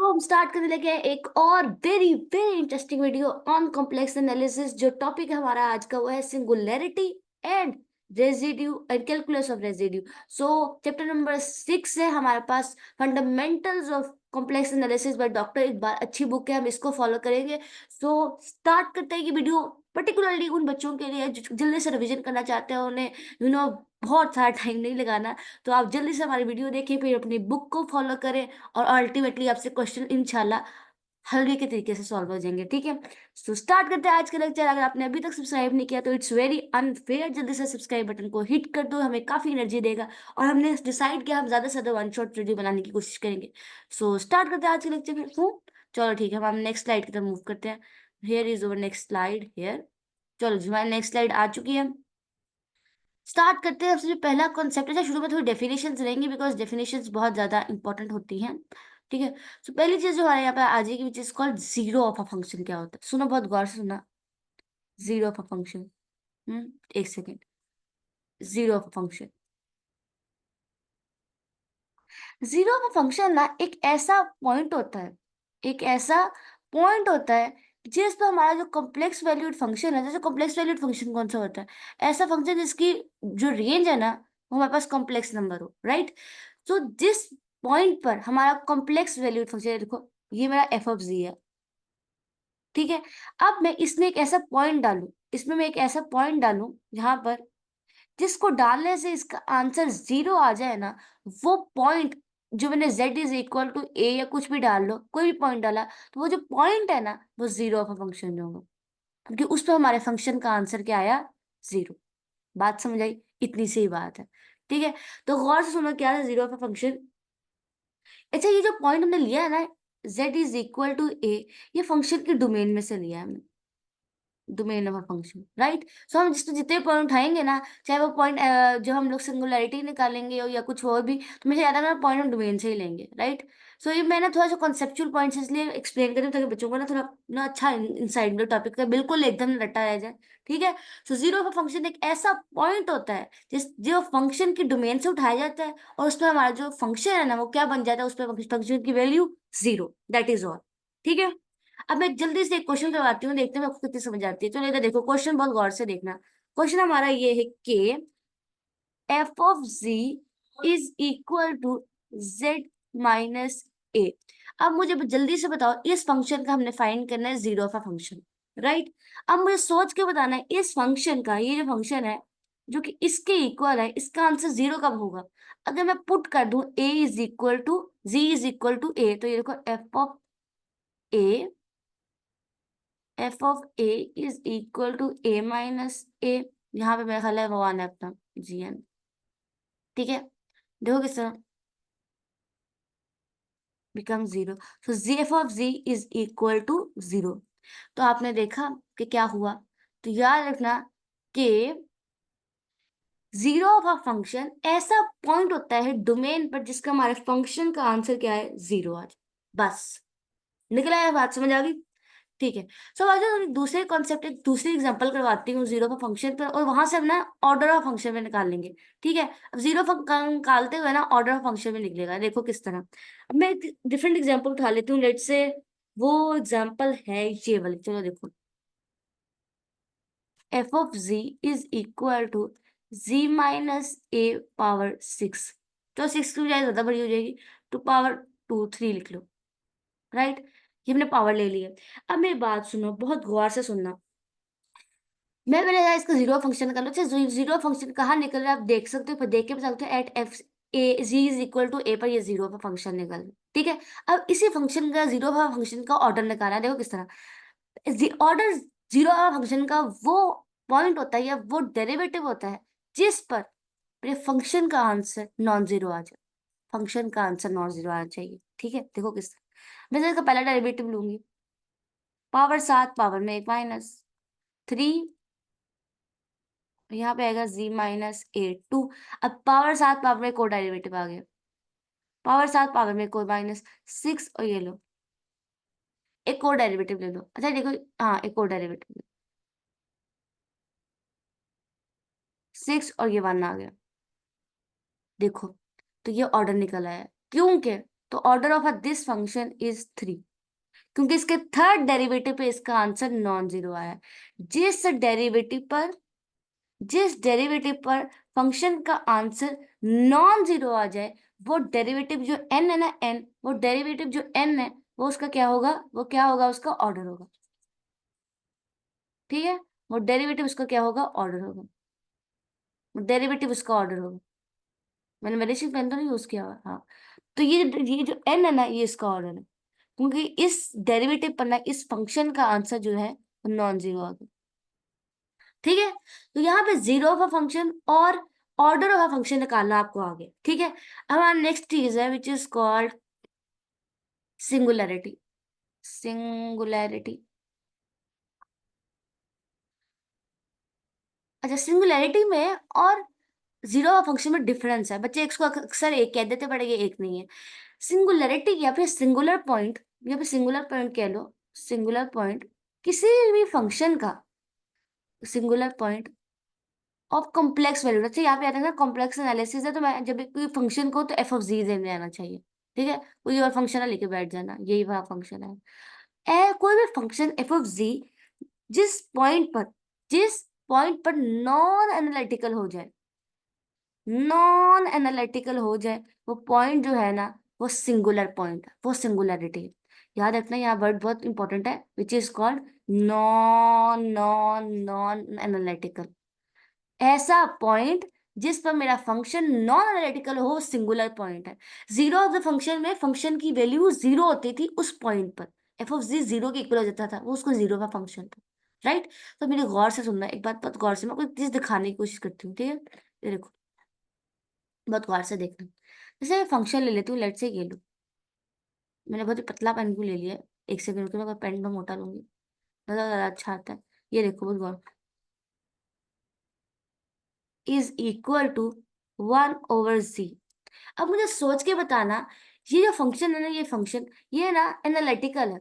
तो हम स्टार्ट करने लगे हैं एक और very very interesting video on complex analysis. जो टॉपिक है हमारा आज का वो है singularity and residue and calculus of residue. So chapter number 6 है हमारे पास, fundamentals of complex analysis by doctor Iqbal. अच्छी बुक है, हम इसको फॉलो करेंगे। सो स्टार्ट करते हैं। कि वीडियो पर्टिकुलरली उन बच्चों के लिए जो जल्दी से रिवीजन करना चाहते हैं, उन्हें बहुत सारा टाइम नहीं लगाना। तो आप जल्दी से हमारी वीडियो देखें, फिर अपनी बुक को फॉलो करें और अल्टीमेटली आपसे क्वेश्चन इंशाल्लाह हल्के के तरीके से सॉल्व हो जाएंगे। ठीक है, तो स्टार्ट करते हैं आज का लेक्चर। अगर आपने अभी तक सब्सक्राइब नहीं किया तो इट्स वेरी अनफेयर, जल्दी से सब्सक्राइब बटन को हिट कर दो, हमें काफी एनर्जी देगा। और हमने डिसाइड किया हम ज्यादा से ज्यादा वन शॉट वीडियो बनाने की कोशिश करेंगे। सो स्टार्ट करते हैं आज के लेक्चर में। चलो ठीक है, हम नेक्स्ट स्लाइड की तरफ मूव करते हैं। Here is over next slide here. चलो जी, हमारी नेक्स्ट स्लाइड आ चुकी है। स्टार्ट करते हैं। सबसे जो पहला कॉन्सेप्ट है, शुरू में थोड़ी डेफिनेशंस रहेंगी बिकॉज डेफिनेशंस बहुत ज्यादा इंपॉर्टेंट होती हैं। ठीक है, तो पहली चीज जो हमारे यहाँ पे आ जाएगी which is called zero of a function. क्या होता है? सुनो, बहुत गौर से सुना। Zero of a function. एक second. Zero of a function. Zero of a function ना एक ऐसा पॉइंट होता है, एक ऐसा पॉइंट होता है जिस पर हमारा जो कॉम्प्लेक्स वैल्यूड फंक्शन है, जैसे कॉम्प्लेक्स वैल्यूड फंक्शन कौन सा होता है? ऐसा फंक्शन जिसकी जो रेंज है ना वो हमारे पास कॉम्प्लेक्स नंबर हो, राइट? तो जिस पॉइंट पर हमारा कॉम्प्लेक्स वैल्यूड फंक्शन है, देखो ये मेरा एफ ऑफ जी है। ठीक है, अब मैं इसमें एक ऐसा पॉइंट डालूं, इसमें मैं एक ऐसा पॉइंट डालूं जहां पर जिसको डालने से इसका आंसर जीरो आ जाए ना, वो पॉइंट जो मैंने z इज इक्वल टू ए या कुछ भी डाल लो, कोई भी पॉइंट डाला, तो वो जो पॉइंट है ना वो जीरो ऑफ अ फंक्शन होगा, क्योंकि उस पर हमारे फंक्शन का आंसर क्या आया? जीरो। बात समझ आई? इतनी सी ही बात है। ठीक है, तो गौर से सुनो क्या है जीरो ऑफ अ फंक्शन। अच्छा, ये जो पॉइंट हमने लिया है ना, z is equal to A, ये फंक्शन के डोमेन में से लिया है हमने, domain of a function, right? So हम जिसमें जितने पॉइंट उठाएंगे ना, चाहे वो पॉइंट जो हम लोग सिंगुलैरिटी निकालेंगे या कुछ और भी, तो मुझे याद है ना पॉइंट हम डोमेन से ही लेंगे, राइट? सो ये मैंने थोड़ा सा कॉन्सेप्चुअल पॉइंट्स इसलिए एक्सप्लेन करें ताकि बच्चों को ना थोड़ा ना अच्छा इंसाइट मिले टॉपिक का, बिल्कुल एकदम रट्टा रह जाए। ठीक है, so zero of a function एक ऐसा पॉइंट होता है जिस जो फंक्शन की डोमेन से उठाया जाता है और उस पर हमारा जो फंक्शन है ना वो क्या बन जाता है, उस पर फंक्शन की value zero, that is all. ठीक है, अब मैं जल्दी से एक क्वेश्चन करवाती हूँ, देखते हैं आपको कितनी समझ आती है। चलो इधर देखो, क्वेश्चन बहुत गौर से देखना। क्वेश्चन हमारा ये है कि F of ji is equal to Z minus A. अब मुझे जल्दी से बताओ, इस फंक्शन का हमने फाइंड करना है zero of a function, right? अब मुझे सोच के बताना है इस फंक्शन का, ये जो फंक्शन है जो कि इसके इक्वल है, इसका आंसर जीरो कब होगा? अगर मैं पुट कर दूं A is equal to Z is equal to A, तो ये देखो F of A, F of A is equal to A minus A. यहाँ पे मेरा ख्याल है वो आना है अपना जी एन। ठीक है, देखो किस तरह become zero. So z f of ji is equal to zero. तो आपने देखा कि क्या हुआ। तो याद रखना कि जीरो ऑफ अ फंक्शन ऐसा पॉइंट होता है डोमेन पर जिसका हमारे फंक्शन का आंसर क्या है? जीरो आज। बस निकला है, बात समझ आ गई? ठीक है, सो आज हम दूसरे कॉन्सेप्ट, एक दूसरी एग्जांपल करवाती हूँ जीरो का फंक्शन पर, और वहां से हम ना ऑर्डर ऑफ फंक्शन में निकाल लेंगे। ठीक है, अब जीरो निकालते हुए ना ऑर्डर ऑफ फंक्शन में निकलेगा। देखो किस तरह। अब मैं एक डिफरेंट एग्जांपल उठा लेती हूँ, लेट से वो एग्जांपल है ये वाली। चलो देखो, F of ji is equal to z minus a power six. तो सिक्स की बजाय ज्यादा बड़ी हो जाएगी, टू पावर टू थ्री लिख लो, राइट? ये हमने पावर ले ली है। अब मेरी बात सुनो, बहुत गौर से सुनना। मैंने कहा इसका जीरो फंक्शन निकालो। अच्छा, जीरो फंक्शन कहाँ निकल रहा है आप देख सकते हो, पर देख के बता सकते हो at F A Z is equal to A पर ये जीरो का फंक्शन निकल रहा है। ठीक है, अब इसी फंक्शन का जीरो फंक्शन का ऑर्डर निकालना है। देखो किस तरह ऑर्डर जीरो फंक्शन का वो पॉइंट होता है या वो डेरिवेटिव होता है जिस पर मेरे फंक्शन का आंसर नॉन जीरो आ जाए, फंक्शन का आंसर नॉन जीरो आना चाहिए। ठीक है, देखो किस तरह। मैं तो इसका पहला डेरिवेटिव लूंगी, पावर सात, पावर में एक माइनस थ्री, यहाँ पे आएगा z माइनस ए टू। अब पावर सात, पावर में को डेरिवेटिव आ गया, पावर सात, पावर में को माइनस सिक्स, और ये लो एक और डेरिवेटिव ले लो। अच्छा देखो, हाँ एक और डेरिवेटिव सिक्स, और ये वन आ गया। देखो, तो ये ऑर्डर निकल आया। क्यों के? तो order of this function is 3, क्योंकि इसके थर्ड डेरिवेटिव पे इसका आंसर नॉन जीरो आया है। जिस डेरिवेटिव पर फंक्शन का आंसर नॉन जीरो आ जाए, वो डेरिवेटिव जो n है ना, n, वो डेरिवेटिव जो n है वो उसका क्या होगा, वो क्या होगा, उसका ऑर्डर होगा। ठीक है, वो डेरिवेटिव उसका क्या होगा, ऑर्डर होगा। डेरिवेटिव उसका ऑर्डर होगा। मैंने मेडिसिन पेन तो नहीं यूज किया हुआ, हाँ। तो ये जो n है ना, ये इसका ऑर्डर है, क्योंकि इस डेरिवेटिव पर ना इस फंक्शन का आंसर जो है वो नॉन जीरो आ गया। ठीक है, तो यहाँ पे जीरो ऑफ अ फंक्शन और ऑर्डर ऑफ अ फंक्शन निकालना आपको आगे। ठीक है, अब हमारा नेक्स्ट चीज है which is called singularity. Singularity, अच्छा, सिंगुलैरिटी में और जीरो ऑफ फंक्शन में डिफरेंस है। बच्चे इसको अक्सर एक कह देते, बट ये एक नहीं है। सिंगुलैरिटी या फिर सिंगुलर पॉइंट, या फिर सिंगुलर पॉइंट कह लो, सिंगुलर पॉइंट किसी भी फंक्शन का singular point of complex value. अच्छा, यहाँ पे आता है ना कॉम्प्लेक्स एनालिसिस है, तो मैं जब भी कोई फंक्शन को तो एफ ऑफ जी देने आना चाहिए। ठीक है, कोई और फंक्शन है लेके बैठ जाना, यही वह फंक्शन है। कोई भी फंक्शन एफ ऑफ जी जिस पॉइंट पर जिस पॉइंट पर नॉन एनालिटिकल हो जाए, नॉन एनालिटिकल हो जाए, वो पॉइंट जो है ना, वो सिंगुलर पॉइंट, वो सिंगुलरिटी है। याद रखना, यहाँ वर्ड बहुत इंपॉर्टेंट है, which is called non non non analytical. ऐसा पॉइंट जिस पर मेरा फंक्शन नॉन एनालिटिकल हो, सिंगुलर पॉइंट है। जीरो ऑफ द फंक्शन में फंक्शन की वैल्यू जीरो होती थी उस पॉइंट पर, एफ ऑफ जी जीरो के इक्वल हो जाता था, वो उसको जीरो का फंक्शन था। राइट, तो मेरे गौर से सुनना, एक बात बहुत गौर से, मैं कोई चीज दिखाने की कोशिश करती हूँ। ठीक है, ये देखो, बहुत गौर से देखना। जैसे मैं फंक्शन ले लेती हूँ, लेट से ये लो, मैंने बहुत ही पतला पेन क्यों ले लिया है, एक सेकंड के, मैं पेन में मोटा लूंगी, ज्यादा ज्यादा अच्छा आता है। ये देखो, बहुत गौर, इज इक्वल टू 1/z। अब मुझे सोच के बताना, ये जो फंक्शन है ना, ये फंक्शन, ये ना एनालिटिकल है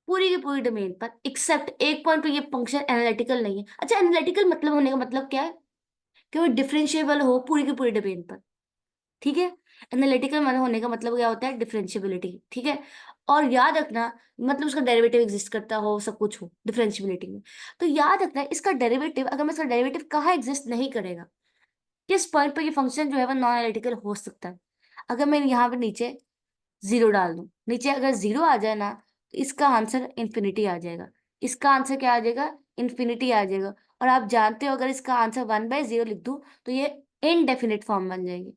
पूरी की पूरी डोमेन पर, एक्सेप्ट एक पॉइंट पे ये फंक्शन एनालिटिकल नहीं है। अच्छा, एनालिटिकल मतलब होने का मतलब क्या है, कि वो डिफरेंशिएबल हो पूरी की पूरी डोमेन पर। ठीक है, एनालिटिकल मतलब होने का मतलब क्या होता है, डिफरेंशिएबिलिटी। ठीक है, और याद रखना, मतलब उसका डेरिवेटिव एग्जिस्ट करता हो, सब कुछ हो डिफरेंशिएबिलिटी में। तो याद रखना, इसका डेरिवेटिव, अगर मैं इसका डेरिवेटिव कहाँ एग्जिस्ट नहीं करेगा, किस पॉइंट पर ये फंक्शन जो है वो नॉन एनालिटिकल हो सकता है। अगर मैं यहाँ पे नीचे जीरो डाल दूं, नीचे अगर जीरो आ जाए ना, तो इसका आंसर इन्फिनिटी आ जाएगा। इसका आंसर क्या आ जाएगा, इन्फिनिटी आ जाएगा। और आप जानते हो, अगर इसका आंसर 1/0 लिख दूं, तो ये इनडेफिनिट फॉर्म बन जाएगी,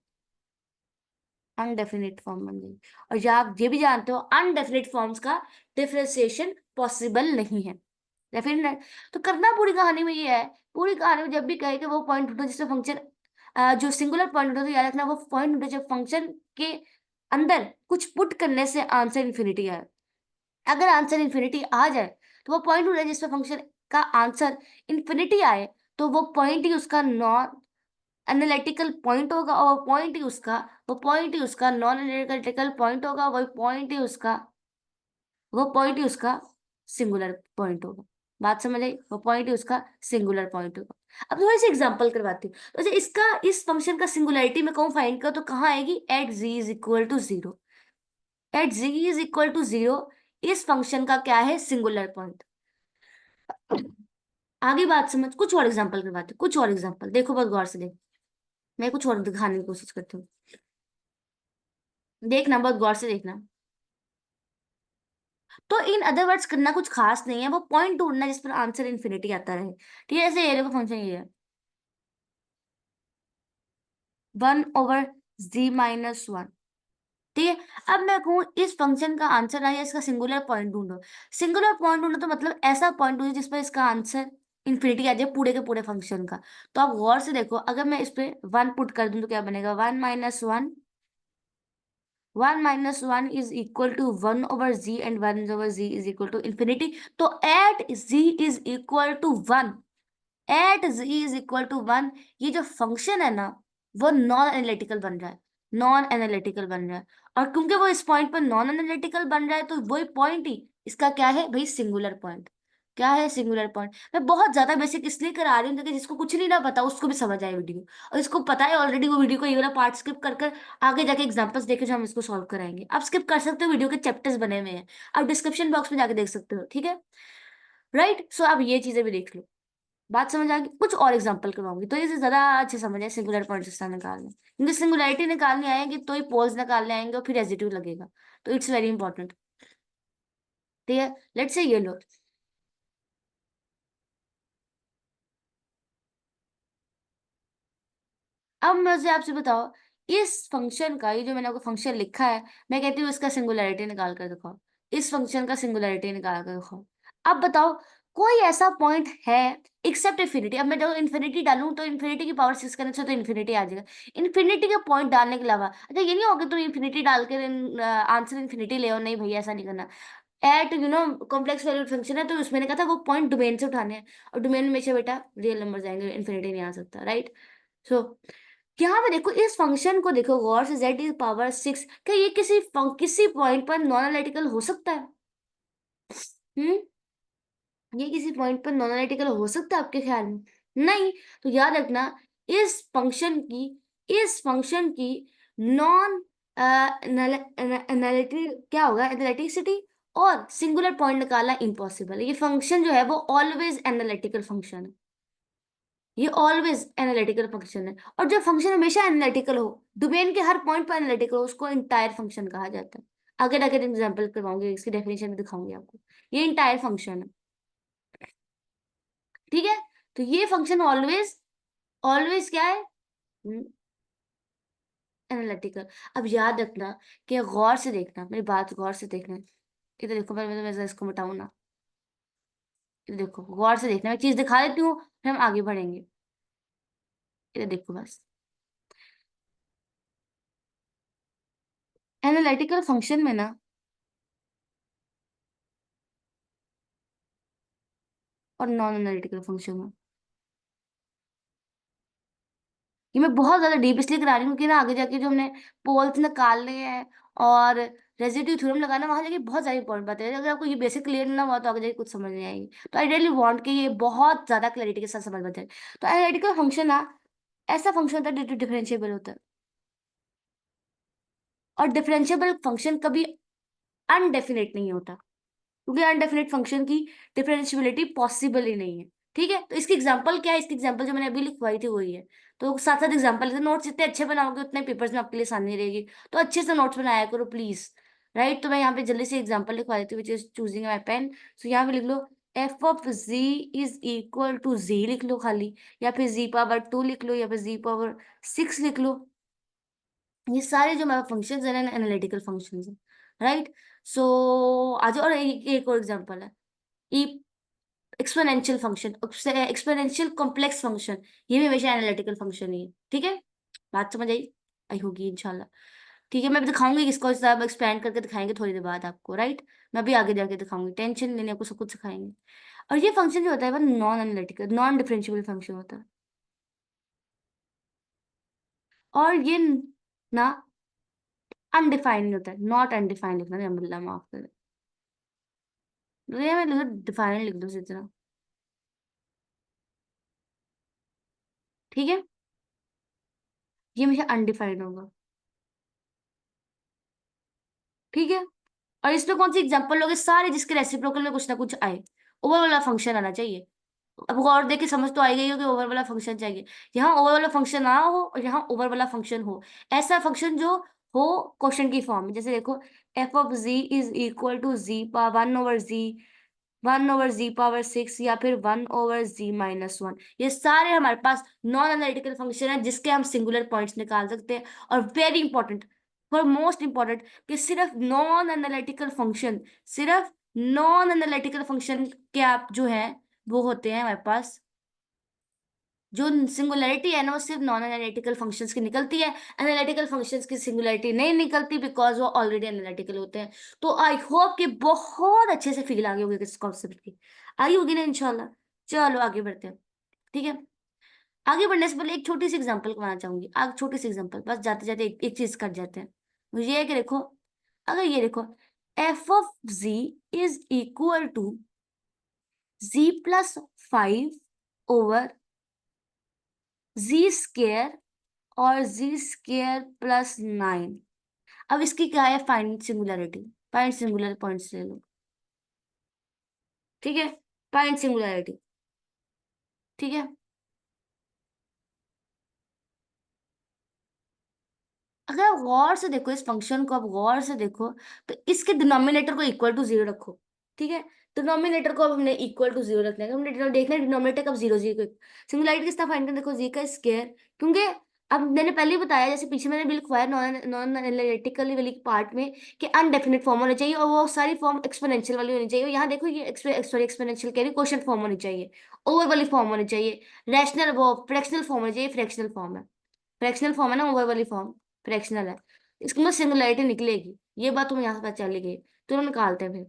अनडेफिनिट फॉर्म बन जाएगी। और या आप ये भी जानते हो, अनडेफिनिट फॉर्म्स का डिफरेंशिएशन पॉसिबल नहीं है, डेफिनेट। तो करना पूरी कहानी में ये है, पूरी कहानी में जब भी कहे कि वो पॉइंट ढूंढो जिसमें फंक्शन, जो सिंगुलर पॉइंट ढूंढो, तो याद रखना वो पॉइंट ढूंढो जब फंक्शन के अंदर कुछ पुट करने से आंसर इन्फिनिटी आए। अगर आंसर इन्फिनिटी आ जाए, तो वो पॉइंट ढूंढे जिसमें फंक्शन का आंसर इन्फिनिटी आए, तो वो पॉइंट ही उसका नॉन एनालिटिकल पॉइंट होगा, और वो पॉइंट ही उसका नॉन एनालिटिकल पॉइंट होगा, वो पॉइंट ही उसका सिंगुलर पॉइंट होगा। बात समझ आई, वो पॉइंट ही उसका सिंगुलर पॉइंट होगा। अब थोड़ी सी एग्जांपल करवाती हूँ, तो जैसे इसका, इस फंक्शन का सिंगुलैरिटी में कहूँ फाइंड कर, तो कहाँ आएगी, at ji is equal to zero. At ji is equal to zero इस फंक्शन का क्या है, सिंगुलर पॉइंट। आगे बात समझ, कुछ और एग्जांपल करवाती हूँ, कुछ और एग्जांपल देखो, बहुत गौर से देख, मैं कुछ और दिखाने की कोशिश करती हूँ। देखना, बहुत गौर से देखना। तो इन अदर वर्ड्स करना कुछ खास नहीं है, वो पॉइंट ढूंढना जिस पर आंसर इन्फिनिटी आता रहे। ठीक है, ऐसे एरिया का फंक्शन ये है, 1/z-1। ठीक है, अब मैं कहूँ इस फंक्शन का आंसर है, या इसका सिंगुलर पॉइंट ढूंढो। सिंगुलर पॉइंट ढूंढो तो मतलब ऐसा पॉइंट ढूंढो जिस पर इसका आंसर इन्फिनिटी आ जाए पूरे के पूरे फंक्शन का। तो आप गौर से देखो, अगर मैं इस पे 1 पुट कर दूं तो क्या बनेगा, 1 - 1 is equal to 1/z, and 1/z is equal to infinity. तो at z is equal to 1, at z is equal to 1, ये जो फंक्शन है ना, वो नॉन एनालिटिकल बन रहा है, नॉन एनालिटिकल बन रहा है। और क्योंकि वो इस पॉइंट पर नॉन एनालिटिकल बन रहा है, तो वही पॉइंट ही इसका क्या है भाई, सिंगुलर पॉइंट। क्या है सिंगुलर पॉइंट। मैं बहुत ज्यादा बेसिक इसलिए करा रही हूँ ताकि जिसको कुछ नहीं ना पता उसको भी समझ आए वीडियो, और इसको पता है ऑलरेडी वो वीडियो को ये वाला पार्ट स्किप कर कर आगे जाके एग्जांपल्स देखे जो हम इसको सॉल्व कराएंगे। आप स्किप कर सकते हो, वीडियो के चैप्टर्स बने हुए हैं, आप डिस्क्रिप्शन बॉक्स में जाके देख सकते हो, ठीक है। राइट, सो आप ये चीजें भी देख लो। बात समझ आ गई। कुछ और एग्जांपल करवाऊंगी तो ये ज्यादा अच्छे समझ आए सिंगुलर पॉइंट सिस्टम निकालने, क्योंकि सिंगुलैरिटी निकालने आएंगे तो ही पोल्स निकालने आएंगे और फिर रेजिड्यू लगेगा, तो इट्स वेरी इंपॉर्टेंट। ठीक है, लेट्स से ये लो। अब मुझे आपसे बताओ, इस फंक्शन का, ये जो मैंने आपको फंक्शन लिखा है, मैं कहती हूँ इसका सिंगुलैरिटी निकाल कर दिखाओ। इस फंक्शन का सिंगुलैरिटी निकाल कर दिखाओ। अब बताओ, कोई ऐसा पॉइंट है एक्सेप्ट इन्फिनिटी। अब मैं जब इन्फिनिटी डालूं तो इन्फिनिटी की पावर 6 करने से तो इन्फिनिटी आ जाएगा। इन्फिनिटी के पॉइंट डालने के अलावा, अच्छा ये नहीं होगा तुम इन्फिनिटी डाल के आंसर इन्फिनिटी ले आओ, नहीं भैया ऐसा नहीं करना। एट कॉम्प्लेक्स वैल्यूड फंक्शन है तो उसमें ने कहा था वो पॉइंट डोमेन से उठाने हैं, और डोमेन में हमेशा बेटा रियल नंबर जाएंगे, इन्फिनिटी नहीं आ सकता, राइट। सो यहाँ पे देखो, इस फंक्शन को देखो गौर से, z की पावर 6, क्या ये किसी पॉइंट पर नॉन एनालिटिकल हो सकता है? हम्म, ये किसी पॉइंट पर नॉन एनालिटिकल हो सकता है आपके ख्याल में? नहीं। तो याद रखना, इस फंक्शन की इस फंक्शन की नॉन एनालिटी क्या होगा, एनालिटिसिटी और सिंगुलर पॉइंट निकालना इम्पॉसिबल है। ये फंक्शन जो है वो ऑलवेज एनालिटिकल फंक्शन है, ये ऑलवेज एनालिटिकल फंक्शन है। और जो फंक्शन हमेशा एनालिटिकल हो, डोमेन के हर पॉइंट पर एनालिटिकल हो, उसको इंटायर फंक्शन कहा जाता है। आगे आगे एग्जांपल करवाऊंगी, इसकी डेफिनेशन भी दिखाऊंगी आपको। ये इंटायर फंक्शन है, ठीक है। तो ये फंक्शन ऑलवेज ऑलवेज क्या है, एनालिटिकल। अब याद रखना कि गौर से देखना, मेरी बात गौर से देखना। इधर देखो, मैं इसको मिटाऊं ना, इधर देखो गौर से देखना, मैं चीज दिखा देती हूँ फिर हम आगे बढ़ेंगे। इधर देखो बस, एनालिटिकल फंक्शन में ना और नॉन एनालिटिकल फंक्शन में, ये मैं बहुत ज्यादा डीप इसलिए करा रही हूँ कि ना आगे जाके जो हमने पोल्स निकालने हैं और रेजिड्यू थ्योरम लगाना, वहां जाके बहुत सारी इंपॉर्टेंट बातें हैं। अगर आपको ये बेसिक क्लियर ना हुआ तो आगे जाके कुछ समझ नहीं आएगी। तो आई रियली वांट कि ये बहुत ज्यादा क्लैरिटी के साथ समझ में जाए। तो एनालिटिकल फंक्शन ना ऐसा फंक्शन होता है जो डिफरेंशिएबल होता है, और डिफरेंशिएबल फंक्शन कभी अनडेफिनेट नहीं होता, क्योंकि अनडेफिनेट फंक्शन की डिफरेंशियबिलिटी पॉसिबल ही नहीं है। ठीक है, तो इसकी एग्जांपल क्या है, इसकी एग्जांपल जो मैंने अभी लिखवाई थी वही है। तो साथ साथ एग्जांपल, नोट्स जितने अच्छे बनाओगे उतने पेपर्स में आपके लिए आसानी रहेगी। तो अच्छे से नोट्स बनाया करो प्लीज। राइट, तो मैं यहाँ पे जल्दी से एग्जांपल लिखवा देती हूँ, which is choosing my pen. So यहाँ पे लिख लो, F of ji is equal to Z लिख लो खाली, या फिर जी पावर 2 लिख लो, या फिर जी पावर 6 लिख लो। ये सारे जो हमारे फंक्शंस हैं एनालिटिकल फंक्शंस हैं, राइट। सो आज और एक और एग्जांपल है, E exponential function, exponential complex function, ये भी हमेशा एनालिटिकल फंक्शन ही है, ठीक है। बात समझ आई आई होगी इंशाल्लाह। ठीक है, मैं भी दिखाऊंगी इसको, सब एक्सपेंड करके दिखाएंगे थोड़ी देर बाद आपको, राइट। मैं भी आगे जाके दिखाऊंगी, टेंशन लेने को सब कुछ सिखाएंगे। और ये फंक्शन जो होता है वो non analytical, non differentiable function होता है, और ये ना अनडिफाइंड होता है, नॉट अनडिफाइंड लिखना है, अल्लाह माफ करे। ये मैं लिख डिफाइंड लिख दो इसी तरह, ठीक है। ये हमेशा अनडिफाइंड होगा, ठीक है। और इसमें कौन सी एग्जांपल लोगे, सारे जिसके रेसिप्रोकल में कुछ ना कुछ आए, ओवर वाला फंक्शन आना चाहिए। अब और देख के समझ तो आई गई हो कि ओवर वाला फंक्शन चाहिए। यहाँ ओवर वाला फंक्शन ना हो और यहाँ ओवर वाला फंक्शन हो, ऐसा फंक्शन जो हो क्वेश्चन की फॉर्म में। जैसे देखो, F of ji is equal to Z पा 1/z पावर 6, या फिर 1/z-1। ये सारे हमारे पास नॉन एनालिटिकल फंक्शन है जिसके हम सिंगुलर पॉइंट्स निकाल सकते हैं। और very important, for most important, कि सिर्फ नॉन एनालिटिकल फंक्शन के आप जो है वो होते हैं हमारे पास। जो सिंगुलैरिटी है ना वो सिर्फ नॉन एनालिटिकल फंक्शंस की निकलती है, एनालिटिकल फंक्शंस की सिंगुलैरिटी नहीं निकलती, बिकॉज वो ऑलरेडी एनालिटिकल होते हैं। तो आई होप कि बहुत अच्छे से फील आ गई होगी इस कॉन्सेप्ट की, आई होगी ना इंशाल्लाह। चलो आगे बढ़ते हैं, ठीक है। आगे बढ़ने से पहले एक छोटी सी एग्जांपल बनाना चाहूंगी, आगे छोटी सी एग्जांपल, बस जाते जाते एक चीज कर जाते हैं। वो ये है कि देखो, अगर ये देखो, F of ji is equal to z+5/z² और z²+9। अब इसकी क्या है, find singularity. Find singular points ले लो, ठीक है। फाइंड सिंगुलरिटी, ठीक है। अगर आप गौर से देखो इस फंक्शन को, आप गौर से देखो, तो इसके डिनोमिनेटर को इक्वल टू जीरो रखो, ठीक है। डिनोमिनेटर को अब हमने इक्वल टू जीरो रखना है, हमने देखना है डिनोमिनेटर कब जीरो जीरो। सिंगुलरिटी किसका फाइंड करना, देखो जी का स्क्वायर, क्योंकि अब मैंने पहले ही बताया, जैसे पीछे मैंने भी लिखवाया नॉन नॉन एनालिटिकल वाली पार्ट में, कि अनडेफिनिट फॉर्म होनी चाहिए और वो सारी फॉर्म एक्सपोनेंशियल वाली होनी चाहिए। यहाँ देखो ये सॉरी एक्सपोनेंशियल कह रही, क्वोशंट फॉर्म होनी चाहिए, ओवर वाली फॉर्म होनी चाहिए, रैशनल वो फ्रैक्शनल फॉर्म होनी चाहिए, फ्रैक्शनल फॉर्म है। फ्रैक्शनल फॉर्म है ना, ओवर वाली फॉर्म फ्रैक्शनल है। इसके में सिंगुलरिटी निकलेगी, ये बात तुम्हें यहाँ से पता चली गई। तो निकालते हैं फिर,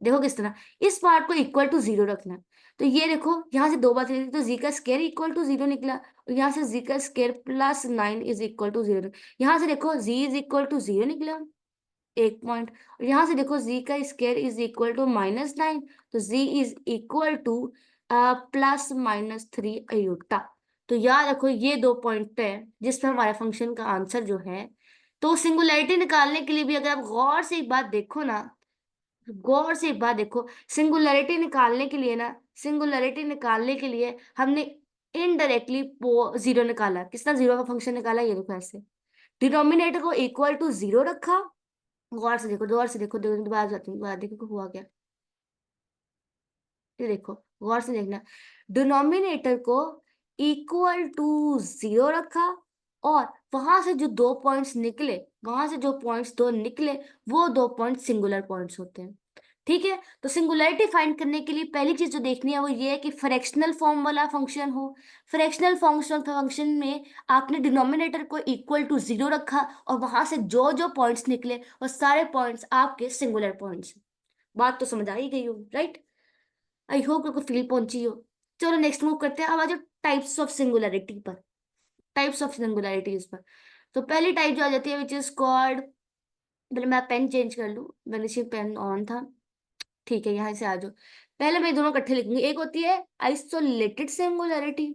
देखो किस तरह। इस पार्ट को इक्वल टू जीरो रखना है। तो ये देखो यहाँ से दो बात निकली, तो जी का स्क्वायर इक्वल टू जीरो निकला, और यहाँ से जी का square +9 is equal to zero. यहाँ से देखो z is equal to zero निकला, एक पॉइंट। और यहाँ से देखो जी का स्क्वायर इज इक्वल टू -9, तो जी इज इक्वल टू +-3 अयोटा। तो याद रखो ये दो पॉइंट है जिसमें हमारे फंक्शन का आंसर जो है। तो सिंगुलैरिटी निकालने के लिए भी अगर आप गौर से एक बात देखो ना, गौर से एक बात देखो, सिंगुलैरिटी निकालने के लिए ना, सिंगुलैरिटी निकालने के लिए हमने इनडायरेक्टली जीरो निकाला। किसका जीरो का फंक्शन निकाला, ये देखो ऐसे, डिनोमिनेटर को इक्वल टू जीरो रखा। गौर से देखो, गौर से देखो, दोबारा जाती हूँ, दोबारा देखो हुआ क्या। ये देखो, गौर से देखना, डिनोमिनेटर को इक्वल टू जीरो रखा, और वहां से जो दो पॉइंट्स निकले, वहां से जो पॉइंट्स दो निकले, वो दो पॉइंट सिंगुलर पॉइंट्स होते हैं, ठीक है। तो सिंगुलैरिटी फाइंड करने के लिए पहली चीज जो देखनी है वो ये है कि फ्रैक्शनल फॉर्म वाला फंक्शन हो। फ्रैक्शनल फंक्शन में आपने डिनोमिनेटर को इक्वल टू जीरो रखा, और वहां से जो जो पॉइंट्स निकले वो सारे पॉइंट्स आपके सिंगुलर पॉइंट्स। बात तो समझ आ ही गई हो, राइट। आई होप आपको फील पहुंची हो। चलो नेक्स्ट मूव करते हैं, अब आ जाओ टाइप्स ऑफ सिंगुलैरिटी पर, टाइप्स ऑफ सिंगुलैरिटीज पर। तो पहली टाइप जो आ जाती है विच इज कॉल्ड, पहले मैं पेन चेंज कर लूं, मैंने सिर्फ पेन ऑन था, ठीक है। यहाँ से आ जाओ, पहले मैं दोनों इकट्ठे लिखूंगी। एक होती है आइसोलेटेड सिंगुलैरिटी,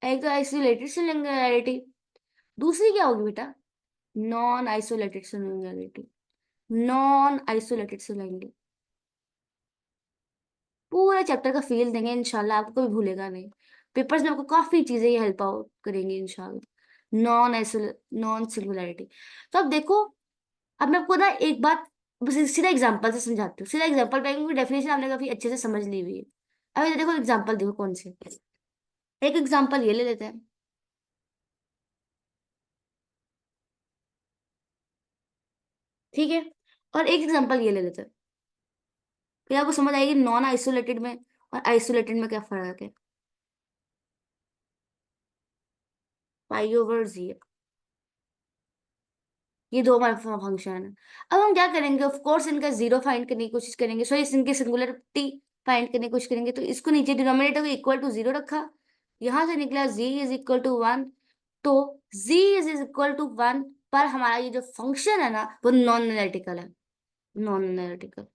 एक तो आइसोलेटेड सिंगुलैरिटी, दूसरी क्या होगी बेटा, non isolated singularity. Non isolated singularity पूरे चैप्टर का फील देंगे इंशाल्लाह, आपको कभी भूलेगा नहीं। पेपर्स में आपको काफी चीजें ये हेल्प आउट करेंगी इंशाल्लाह। Non singularity. तो अब देखो, अब मैं आपको ना एक बात बस सीधा एग्जांपल से समझाती हूँ, सीधा एग्जांपल पे, क्योंकि डेफिनेशन आपने काफी अच्छे से समझ ली हुई है। अब ये देखो एग्जांपल, देखो कौन से, एक एग्जांपल ये ले लेते हैं, ठीक है। और एक एग्जांपल ये ले लेते हैं, फिर आपको समझ आएगी नॉन आइसोलेटेड में और आइसोलेटेड में क्या फर्क है। पाई/जी, ये दो हमारे फंक्शन है। अब हम क्या करेंगे, ऑफ कोर्स इनका जीरो फाइंड करने की कोशिश करेंगे, सॉरी इनकी सिंगुलरिटी फाइंड करने की कोशिश करेंगे। तो इसको नीचे डिनोमिनेटर को इक्वल टू जीरो रखा, यहां से निकला जी इज इक्वल टू वन। तो जी इज इक्वल टू वन पर हमारा ये जो फंक्शन है ना वो नॉन एनालिटिकल है, नॉन एनालिटिकल।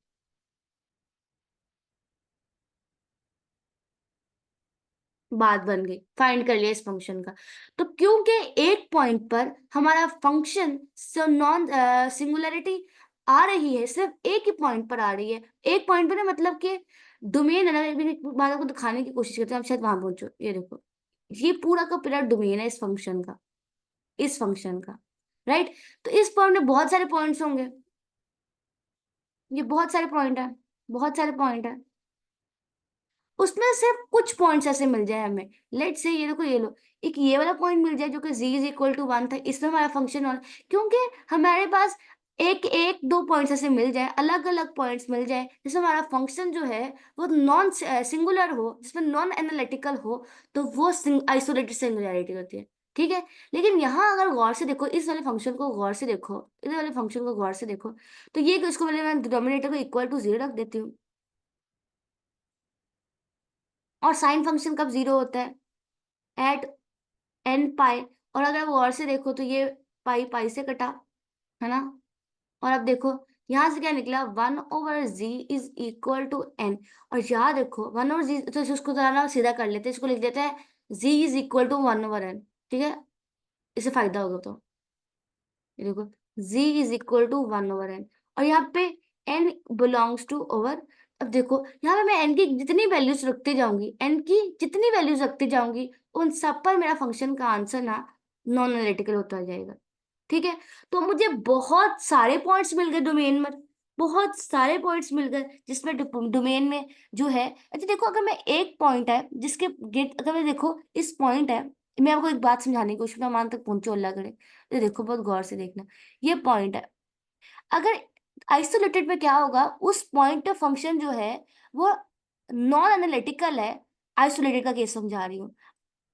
बात बन गई, फाइंड कर लिया इस फंक्शन का। तो क्योंकि एक पॉइंट पर हमारा फंक्शन नॉन सिंगुलरिटी आ रही है, सिर्फ एक ही पॉइंट पर आ रही है, एक पॉइंट पर ना, मतलब कि डोमेन है ना, मैं एक बात आपको दिखाने की कोशिश करते हैं, आप शायद वहां पहुंचो। ये देखो, ये पूरा का पूरा डोमेन है इस फंक्शन का, इस फंक्शन का, राइट। तो इस पॉइंट में बहुत सारे पॉइंट्स होंगे, ये बहुत सारे पॉइंट है, बहुत सारे पॉइंट है, उसमें सिर्फ कुछ पॉइंट्स ऐसे मिल जाए हमें। लेट से ये देखो, ये लो, एक ये वाला पॉइंट मिल जाए जो कि z is equal to one था, इसमें हमारा फंक्शन और, क्योंकि हमारे पास एक एक दो पॉइंट्स ऐसे मिल जाए, अलग अलग पॉइंट्स मिल जाए जिसमें हमारा फंक्शन जो है वो नॉन सिंगुलर हो, जिसमें नॉन एनालिटिकल हो, तो वो आइसोलेटेड सिंगुलैरिटी होती है, ठीक है। लेकिन यहाँ अगर गौर से देखो, इस वाले फंक्शन को गौर से देखो, इस वाले फंक्शन को गौर से देखो, तो ये इसको पहले मैं डिनोमिनेटर को इक्वल टू जीरो रख देती हूँ। और साइन फंक्शन कब जीरो होता है, एट n पाई। और अगर आप गौर से देखो तो ये पाई पाई से कटा, है ना। और अब देखो यहाँ से क्या निकला, 1/z is equal to n। और यहाँ देखो 1/z, तो इसको जरा ना सीधा कर लेते हैं, इसको लिख देते हैं z is equal to 1/n। ठीक है, इससे फायदा होगा। तो ये देखो z is equal to 1/n, और यहाँ पे n बिलोंग्स टू ओवर। अब देखो यहाँ पे मैं n की जितनी वैल्यूज रखती जाऊंगी, n की जितनी वैल्यूज रखती जाऊंगी, उन सब पर मेरा फंक्शन का आंसर ना नॉन एनालिटिकल होता जाएगा। ठीक है, तो मुझे बहुत सारे पॉइंट्स मिल गए डोमेन में, बहुत सारे पॉइंट्स मिल गए जिसमें डोमेन में जो है। अच्छा देखो, अगर मैं एक पॉइंट है जिसके गेट, अगर मैं देखो इस पॉइंट है, मैं आपको एक बात समझाने की कोशिश, मैं मान तक पहुंचो अल्लाह करे। ये देखो बहुत गौर से देखना, ये पॉइंट है। अगर आइसोलेटेड में क्या होगा, उस पॉइंट पे फंक्शन जो है वो नॉन एनालिटिकल है। आइसोलेटेड का केस समझा रही हूँ।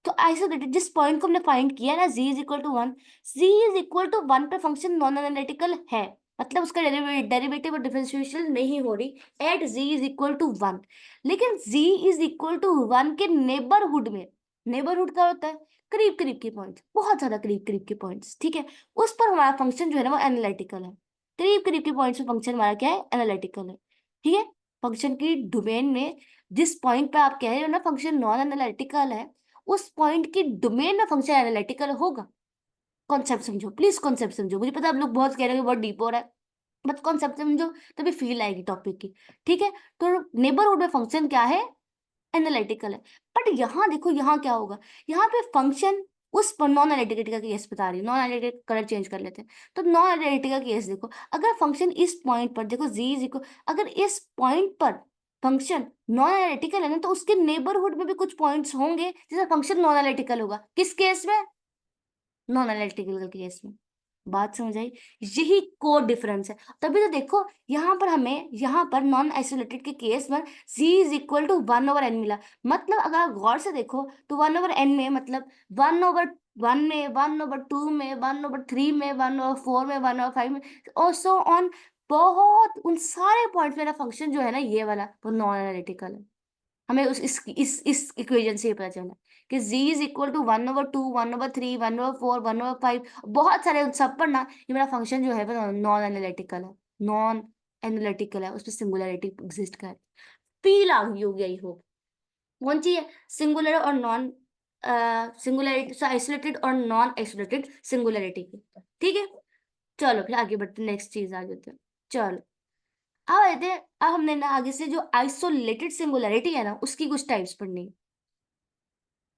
तो आइसोलेटेड जिस पॉइंट को हमने फाइंड किया ना, z is equal to 1, z is equal to 1 पे फंक्शन नॉन एनालिटिकल है, मतलब उसका डेरिवेटिव और डिफरेंशिएशन नहीं हो रही at z is equal to 1। लेकिन z इज इक्वल टू 1 के नेबरहुड में, नेबरहुड का होता है करीब करीब के पॉइंट्स, बहुत ज्यादा करीब करीब के पॉइंट्स, ठीक है, उस पर हमारा फंक्शन जो है ना वो एनालिटिकल है। करीब करीब के पॉइंट्स पे फंक्शन हमारा क्या है, एनालिटिकल है। ठीक है, फंक्शन की डोमेन में जिस पॉइंट पे आप कह रहे हो ना फंक्शन नॉन एनालिटिकल है, उस पॉइंट की डोमेन में फंक्शन एनालिटिकल होगा। कॉन्सेप्ट समझो प्लीज, कॉन्सेप्ट समझो। मुझे पता है आप लोग बहुत कह रहे हो बहुत डीप हो रहा है, बट कॉन्सेप्ट समझो तभी फील आएगी टॉपिक की। ठीक है, तो नेबरहुड में फंक्शन क्या है, एनालिटिकल है। बट यहाँ देखो यहाँ क्या होगा, यहाँ पे फंक्शन उस नॉन एनालिटिकल का केस बता रही हूँ, नॉन एनालिटिकल कलर चेंज कर लेते हैं। तो नॉन एनालिटिकल केस देखो, अगर फंक्शन इस पॉइंट पर देखो जी इज इक्वल, अगर इस पॉइंट पर फंक्शन नॉन एनालिटिकल है ना, तो उसके नेबरहुड में भी कुछ पॉइंट्स होंगे जिसमें फंक्शन नॉन एनालिटिकल होगा। किस केस में, नॉन एनालिटिकल केस में। बात समझ आई, यही कोर डिफरेंस है। तभी तो देखो यहाँ पर हमें, यहाँ पर नॉन आइसोलेटेड के केस में z is equal to 1/n मिला। मतलब अगर आप गौर से देखो तो 1/n में मतलब 1/1 में, 1/2 में, 1/3 में, 1/4 में, 1/5 में, और सो ऑन। बहुत उन सारे पॉइंट्स मेरा फंक्शन जो है ना ये वाला वो नॉन एनालिटिकल है। हमें उस इस इक्वेशन से ये पता चला कि z इज इक्वल टू 1/2, 1/3, 1/4, 1/5, बहुत सारे उन सब पर ना ये मेरा फंक्शन जो है वो नॉन एनालिटिकल है। नॉन एनालिटिकल है, उसमें सिंगुलरिटी एग्जिस्ट कर, फील आ गई होगी आई होप। कौन सी है, सिंगुलर और नॉन सिंगुलरिटी, आइसोलेटेड और नॉन आइसोलेटेड सिंगुलरिटी की। ठीक है, चलो फिर आगे बढ़ते, नेक्स्ट चीज आ जाते हैं। चलो अब आते हैं, अब हमने ना आगे से जो आइसोलेटेड सिंगुलरिटी है ना उसकी कुछ टाइप्स पढ़नी है।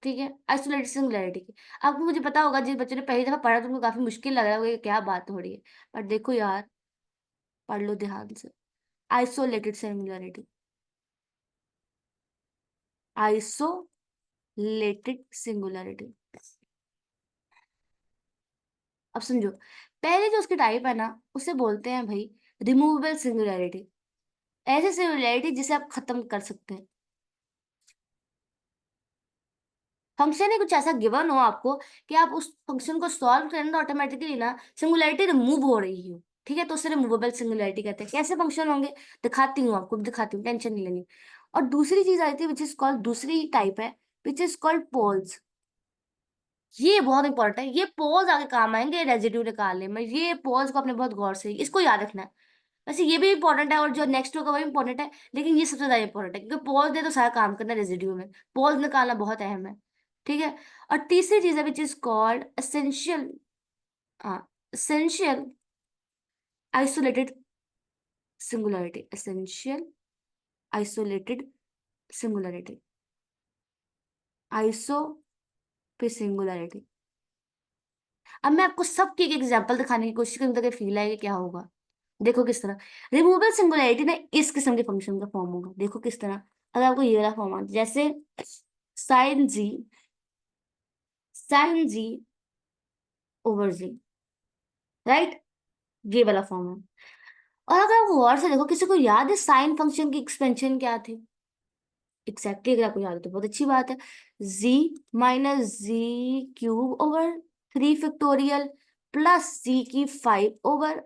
ठीक है, आइसोलेटेड सिंगुलरिटी की। आपको मुझे पता होगा जिस बच्चे ने पहली दफा पढ़ा तो उनको काफी मुश्किल लग रहा होगा कि क्या बात हो रही है, पर देखो यार, पढ़ लो ध्यान से। Isolated singularity, isolated singularity. अब समझो, पहले जो उसकी टाइप है ना उसे बोलते हैं भाई रिमूवेबल सिंगुलरिटी। ऐसी सिंगुलरिटी जिसे आप खत्म कर सकते हैं। फंक्शन है कुछ ऐसा गिवन हो आपको कि आप उस फंक्शन को सॉल्व करें तो ऑटोमेटिकली ना सिंगुलरिटी रिमूव हो रही हो। ठीक है, तो उसे रिमूवेबल सिंगुलरिटी कहते हैं। कैसे फंक्शन होंगे, दिखाती हूँ आपको, दिखाती हूँ, टेंशन नहीं लेनी। और दूसरी चीज आती है विच इज कॉल्ड, दूसरी टाइप है विच इज कॉल्ड पोल्स। ये बहुत इंपॉर्टेंट है, ये पोल्स आगे काम आएंगे रेजिड्यू निकालने में। ये पोल्स को आपने बहुत गौर से इसको याद रखना है। वैसे ये भी इंपॉर्टेंट है और जो नेक्स्ट होगा वो भी इंपॉर्टेंट है, लेकिन ये सबसे ज्यादा इंपॉर्टेंट है क्योंकि पोल्स दे तो सारा काम करना रेजिड्यू में, पोल्स निकालना बहुत अहम है। ठीक है, और तीसरी चीज है which is called essential, essential isolated singularity, essential isolated singularity, iso पे सिंगुलरिटी। अब मैं आपको सबकी एक एग्जांपल दिखाने की कोशिश करूंगी ताकि फील आए कि क्या होगा। देखो किस तरह रिमूवेबल सिंगुलरिटी ना इस किस्म के फंक्शन का फॉर्म होगा। देखो किस तरह, अगर आपको ये वाला फॉर्म आता जैसे साइन जी, साइन जी ओवर जी, राइट, ये वाला फॉर्म है। और अगर आप गौर से देखो, किसी को याद है साइन फंक्शन की एक्सपेंशन क्या थी, एग्जैक्टली अगर आपको याद है तो बहुत अच्छी बात है, z minus z cube over 3 factorial plus z की 5/5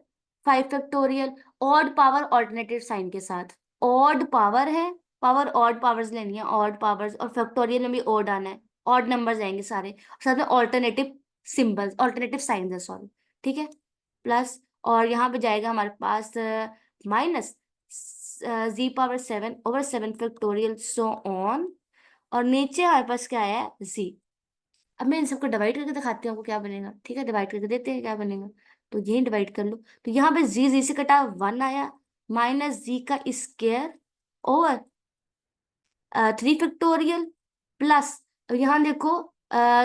factorial, odd power alternative sign के साथ। ऑड पावर है, पावर ऑड पावर्स लेनी है, ऑड पावर्स, और फैक्टोरियल में भी ऑड आना है, ऑड नंबर्स आएंगे सारे, साथ में ऑल्टरनेटिव सिंबल्स, ऑल्टरनेटिव साइंस है, सॉरी। ठीक है, प्लस और यहाँ पे जाएगा हमारे पास माइनस z⁻7/7 सो ऑन, और नीचे हमारे पास क्या है, z। अब मैं इन सबको डिवाइड करके दिखाती हूँ आपको क्या बनेगा, ठीक है, डिवाइड करके देखते हैं क्या बनेगा। तो ये डिवाइड कर लो, तो यहाँ पे जी से कटा 1 आया, माइनस जी का स्क्वायर ओवर 3 फैक्टोरियल प्लस, अब यहाँ देखो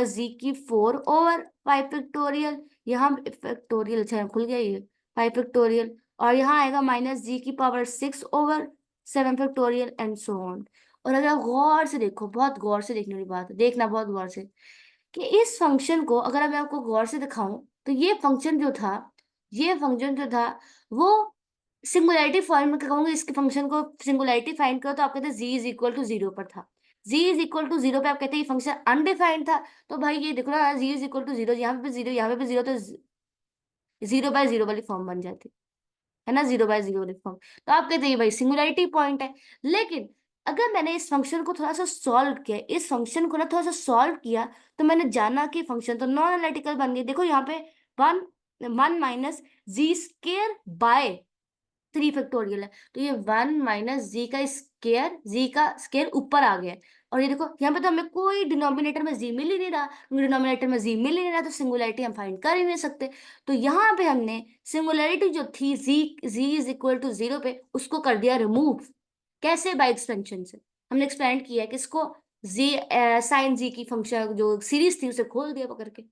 जी की 4/5 फैक्टोरियल, यहाँ फैक्टोरियल, अच्छा खुल गया ये, 5 फैक्टोरियल, और यहाँ आएगा माइनस जी की power 6/7 factorial and so on. और अगर आप गौर से देखो, बहुत गौर से देखने वाली बात है, देखना बहुत गौर से, कि इस फंक्शन को अगर मैं आपको गौर से दिखाऊं, तो ये फंक्शन जो था, ये फंक्शन जो था वो सिंगुलैरिटी फॉर्म में कहूंगे, इसके फंक्शन को सिंगुलैरिटी फाइंड करो तो आप कहते हैं z=0 पर था। z=0 पे आप कहते हैं ये फंक्शन अनडिफाइंड था। तो भाई ये देखो ना, z=0, यहाँ पे 0, यहाँ पे भी 0, तो 0/0 वाली फॉर्म बन जाती है ना, 0/0 वाली फॉर्म। तो आप कहते हैं भाई सिंगुलैरिटी पॉइंट है। लेकिन अगर मैंने इस फंक्शन को थोड़ा सा सॉल्व किया, इस फंक्शन को ना थोड़ा सा सॉल्व किया, तो मैंने जाना कि फंक्शन तो नॉन एनालिटिकल बन गई। देखो यहाँ पे वन 1 - z² / 3 फैक्टोरियल है, तो ये 1 - z का स्केयर ऊपर आ गया है। और ये देखो यहाँ पे तो हमें कोई डिनोमिनेटर में z मिल ही नहीं रहा, डिनोमिनेटर में z मिल ही नहीं रहा, तो सिंगुलैरिटी हम फाइंड कर ही नहीं सकते। तो यहाँ पे हमने सिंगुलैरिटी जो थी z=0 पे, उसको कर दिया रिमूव। कैसे? बाय एक्सपेंशन से। हमने एक्सपेंड किया है किसको, z साइन z की फंक्शन जो सीरीज थी उसे खोल दिया पकड़ के।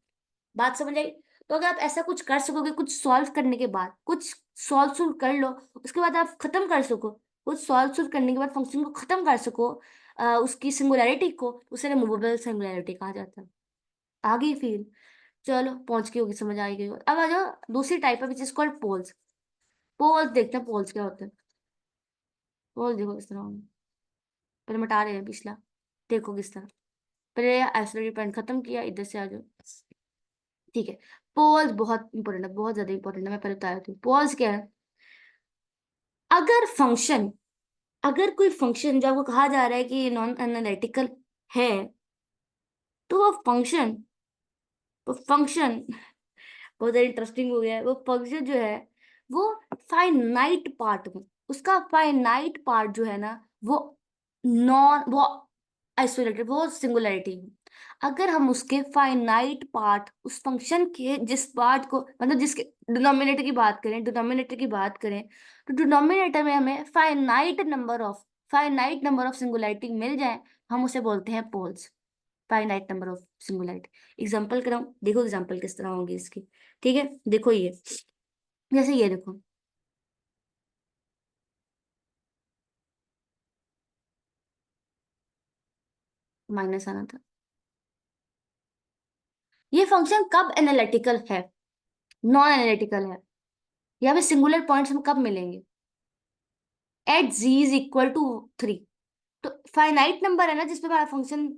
बात समझ आई? तो अगर आप ऐसा कुछ कर सकोगे, कुछ सॉल्व करने के बाद, कुछ सॉल्व कर लो, उसके बाद आप खत्म कर सको, कुछ सॉल्व करने के बाद फंक्शन को खत्म कर सको, उसकी सिंगुलैरिटी को, उसे रिमूवेबल सिंगुलैरिटी कहा जाता है। आ गई फील? चलो पहुंच गई होगी, समझ आ गई होगी। अब आ जाओ दूसरी टाइप है which is called poles. Poles देखते हैं, पोल्स क्या होते हैं। पोल्स देखो किस तरह होंगे। पहले मिटा रहे हैं पिछला, देखो किस तरह। पहले आइसोलेटेड पॉइंट खत्म किया, इधर से आ जाओ, ठीक है। पोल्स बहुत इंपॉर्टेंट है, बहुत ज्यादा इंपॉर्टेंट है, मैं पहले बता देती हूँ पोल्स क्या है। अगर फंक्शन, अगर कोई फंक्शन जो आपको कहा जा रहा है कि नॉन एनालिटिकल है, तो वो फंक्शन बहुत ज्यादा इंटरेस्टिंग हो गया है। वो फंक्शन जो है वो फाइनाइट पार्ट में, उसका फाइनाइट पार्ट जो है ना, वो वो आइसोलेटेड, वो सिंगुलैरिटी है। अगर हम उसके फाइनाइट पार्ट, उस फंक्शन के जिस पार्ट को, मतलब जिसके डिनोमिनेटर की बात करें, डिनोमिनेटर की बात करें, तो डिनोमिनेटर में हमें फाइनाइट नंबर ऑफ सिंगुलैरिटी मिल जाए, हम उसे बोलते हैं poles. Finite number of singularity. Example कराऊं, देखो एग्जांपल किस तरह होगी इसकी। ठीक है, देखो ये, जैसे ये देखो, माइनस आना था। ये फंक्शन कब एनालिटिकल है, नॉन एनालिटिकल है, यहाँ पे सिंगुलर पॉइंट्स हम कब मिलेंगे? Eight z=3। तो फाइनाइट नंबर है ना जिसपे हमारा फंक्शन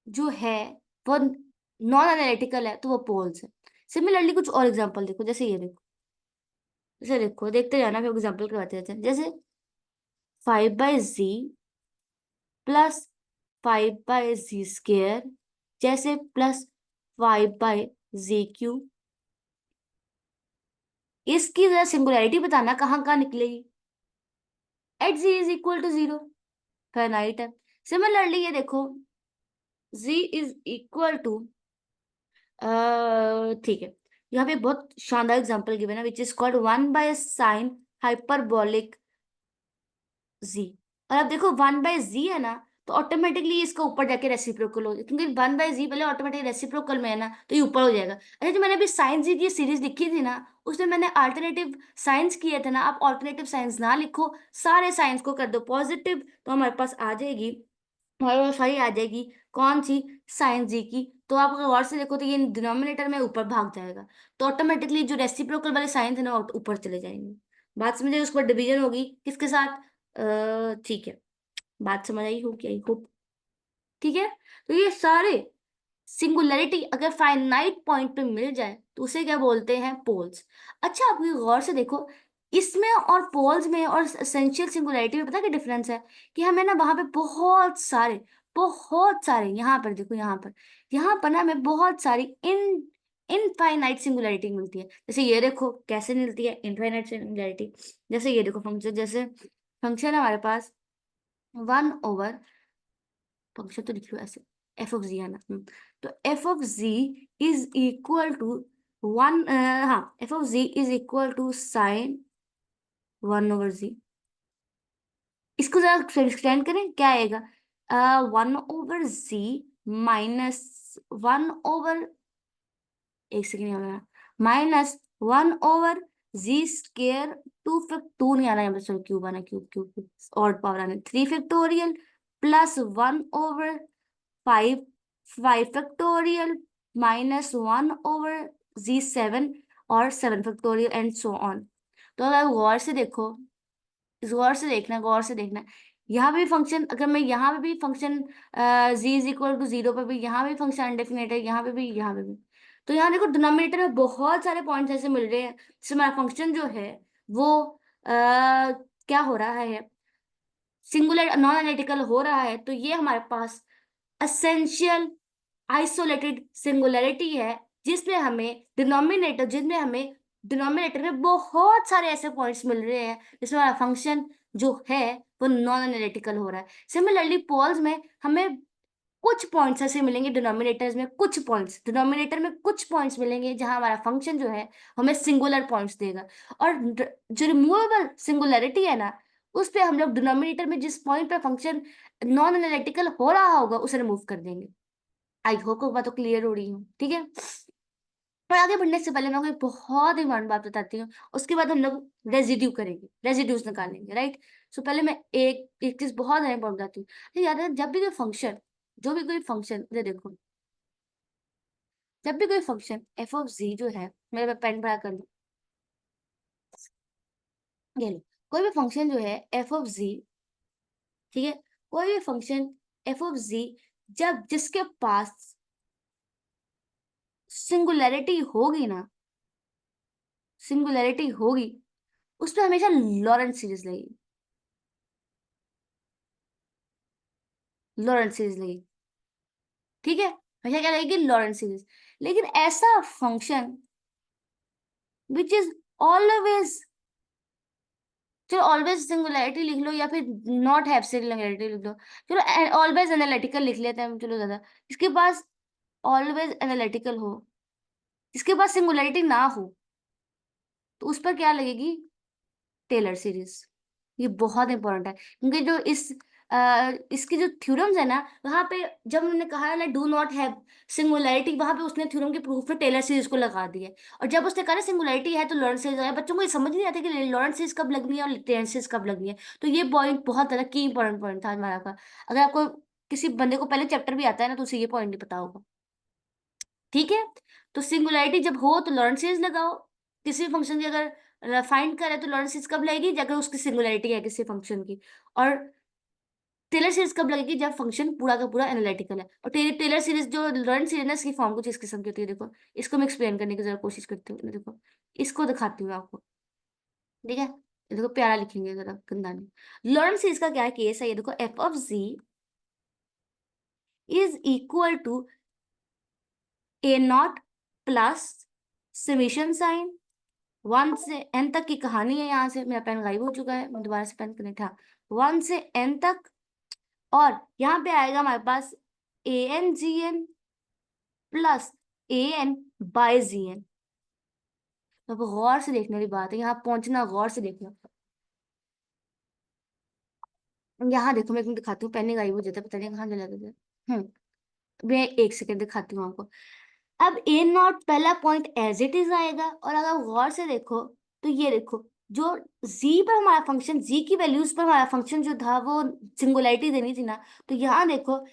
जो है वो नॉन एनालिटिकल है, तो वो पोल्स है। सिमिलरली कुछ और एग्जांपल देखो, जैसे ये देखो, जैसे देखो, देखते जाना, फिर एग्जांपल करवाते रहते हैं। जैसे 5/z प्लस 5/z², जैसे प्लस 5/z³। इसकी जरा सिंगुलैरिटी बताना कहाँ कहाँ निकलेगी। एट z=0, फाइनाइट है। सिमिलरली ये देखो, z=, ठीक है, यहाँ पे बहुत शानदार एग्जांपल गिवन है which is called 1/sin hyperbolic z। और अब देखो 1/z है ना, तो ऑटोमेटिकली इसका ऊपर जाके रेसिप्रोकल हो जाएगा, क्योंकि 1/z पहले ऑटोमेटिक रेसिप्रोकल में है ना, तो ये ऊपर हो जाएगा। अच्छा, जो मैंने अभी साइन जी की सीरीज लिखी थी ना, उसमें मैंने अल्टरनेटिव साइंस किए थे ना, आप अल्टरनेटिव साइंस ना लिखो, सारे साइंस को कर दो पॉजिटिव, तो हमारे पास आ जाएगी, हमारे पास सही आ जाएगी कौन सी, साइन जी की। तो आप अगर गौर से देखो तो ये डिनोमिनेटर में ऊपर भाग जाएगा, तो ऑटोमेटिकली जो रेसिप्रोकल वाले साइन थे ना वो ऊपर चले जाएंगे। बात समझे? उसके बाद डिवीजन होगी किसके साथ, ठीक है, बात समझ आई होगी, आई होप। ठीक है, तो ये सारे सिंगुलैरिटी अगर फाइनाइट पॉइंट पे मिल जाए तो उसे क्या बोलते हैं, पोल्स। अच्छा, आप ये गौर से देखो, इसमें और पोल्स में और एसेंशियल सिंगुलैरिटी में पता क्या डिफरेंस है, कि हमें ना वहां पे बहुत सारे यहाँ पर देखो, यहाँ पर ना हमें बहुत सारी इनफाइनाइट सिंगुलैरिटी मिलती है। जैसे ये देखो कैसे मिलती है इनफाइनाइट सिंगुलैरिटी, जैसे ये देखो फंक्शन, जैसे फंक्शन है हमारे पास 1/, फंक्शन तो लिख लो ऐसे, एफ ऑफ जी है ना, तो f of ji is equal to 1, हाँ, f of ji is equal to sine 1/z। इसको जरा एक्सटेंड करें, क्या आएगा, 1/z माइनस 1/, एक सेकेंड होगा, -1/z², 2 नहीं आना है, सॉरी क्यूब आना, cube cube cube, odd power आना, 3 फैक्टोरियल प्लस 1/5, 5 फैक्टोरियल -1/z7 और 7 फैक्टोरियल एंड सो ऑन। तो अगर गौर से देखो, गौर से देखना, गौर से देखना, यहाँ भी फंक्शन, अगर मैं यहाँ पे भी function z is equal to 0 पे भी, यहाँ भी फंक्शन अनडेफिनेट है, यहाँ पे भी, यहाँ पे भी, तो यहाँ देखो डिनोमिनेटर में बहुत सारे पॉइंट्स ऐसे मिल रहे हैं जिससे हमारा फंक्शन जो है वो क्या हो रहा है, सिंगुलर नॉन एनालिटिकल हो रहा है। तो ये हमारे पास असेंशियल आइसोलेटेड सिंगुलैरिटी है, जिसमें हमें डिनोमिनेटर में बहुत सारे ऐसे पॉइंट्स मिल रहे हैं जिसमें हमारा फंक्शन जो है वो नॉन एनालिटिकल हो रहा है। सिमिलरली पोल्स में हमें कुछ पॉइंट्स ऐसे मिलेंगे, डिनोमिनेटर्स में कुछ पॉइंट्स, डिनोमिनेटर में कुछ पॉइंट्स मिलेंगे जहां हमारा फंक्शन जो है हमें सिंगुलर पॉइंट्स देगा। और जो रिमूवेबल सिंगुलैरिटी है ना, उस पे हम लोग डिनोमिनेटर में जिस पॉइंट पे फंक्शन नॉन एनालिटिकल हो रहा होगा उसे रिमूव कर देंगे। आई होप को बात तो क्लियर हो रही हूँ, ठीक है। पर आगे बढ़ने से पहले मैं आपको एक बहुत इंपॉर्टेंट बात बताती हूँ, उसके बाद हम लोग रेजिड्यू करेंगे, रेजिड्यूज निकालेंगे, राइट। सो पहले मैं एक एक चीज बहुत इंपॉर्टेंट बताती हूँ। तो याद है, जब भी कोई फंक्शन, जो भी कोई फंक्शन, ये देखो, जब भी कोई फंक्शन एफ ऑफ जी जो है, मेरे पेन बड़ा कर लो, ये लो, कोई भी फंक्शन जो है एफ ऑफ जी, ठीक है, कोई भी फंक्शन एफ ऑफ जी, जब जिसके पास सिंगुलैरिटी होगी ना, सिंगुलैरिटी होगी, उस पर हमेशा लॉरेंट सीरीज लगेगी, लॉरेंट सीरीज लगेगी, ठीक है, हमेशा क्या लगेगी, लॉरेंट सीरीज। लेकिन ऐसा फंक्शन विच इज ऑलवेज, चलो ऑलवेज सिंगुलैरिटी लिख लो या फिर नॉट हैव सिंगुलैरिटी लिख लो, चलो ऑलवेज एनालिटिकल लिख लेते हैं, चलो ज्यादा, इसके पास ऑलवेज एनालिटिकल हो, इसके पास सिंगुलैरिटी ना हो, तो उस पर क्या लगेगी, टेलर सीरीज। ये बहुत इंपॉर्टेंट है, क्योंकि जो इसकी जो थ्योरम्स है ना, वहां पे जब उन्होंने कहा ना डू नॉट हैव सिंगुलैरिटी, वहां पे उसने थ्योरम के प्रूफ में टेलर सीरीज को लगा दिया। और जब उसने कहा ना सिंगुलैरिटी है तो लॉरेंट सीरीज आया, बच्चों को ये समझ नहीं आता कि लॉरेंट सीरीज कब लगनी है और टेलर सीरीज कब लगनी है। तो ये पॉइंट बहुत ज्यादा की इंपॉर्टेंट पॉइंट था हमारा का। अगर आपको किसी बंदे को पहले चैप्टर भी आता है ना, तो उसे ये पॉइंट नहीं पता होगा, ठीक है। तो सिंगुलैरिटी जब हो तो लॉरेंट सीरीज लगाओ, किसी फंक्शन की अगर फाइंड करे तो लॉरेंट सीरीज कब लगेगी, जब उसकी सिंगुलैरिटी है किसी फंक्शन की। और टेलर सीरीज कब लगेगी, जब फंक्शन पूरा का पूरा एनालिटिकल है। और टेलर सीरीज जो लॉरेंट सीरीज है इसकी फॉर्म कुछ इस किस्म की होती है, देखो इसको मैं एक्सप्लेन करने की जरा कोशिश करती हूँ, देखो इसको दिखाती हूँ आपको, ठीक है। ये देखो प्यारा लिखेंगे जरा, गंदा नहीं। लॉरेंट सीरीज का क्या केस है, ये देखो F of ji is equal to a naught plus summation sign 1 से n तक की कहानी है। यहाँ से मेरा पेन गायब हो चुका है, मैं दोबारा से पेन कनेक्ट, हाँ, 1 से n तक। और यहाँ पे आएगा हमारे पास an/gn प्लस an/gn। तो अब गौर से देखने वाली बात है, यहाँ पहुंचना गौर से देखना। यहाँ देखो, मैं एक मिनट दिखाती हूँ, पेन नहीं गायब हो जाता, पता नहीं कहाँ चला गया। मैं एक सेकंड दिखाती हूँ आपको। अब ए नॉट पहला पॉइंट एज इट इज आएगा, और अगर गौर से देखो तो ये देखो, जो जी पर हमारा फंक्शन, जी की वैल्यूज पर हमारा फंक्शन जो था वो सिंगुलैरिटी देनी थी ना, तो यहाँ देखो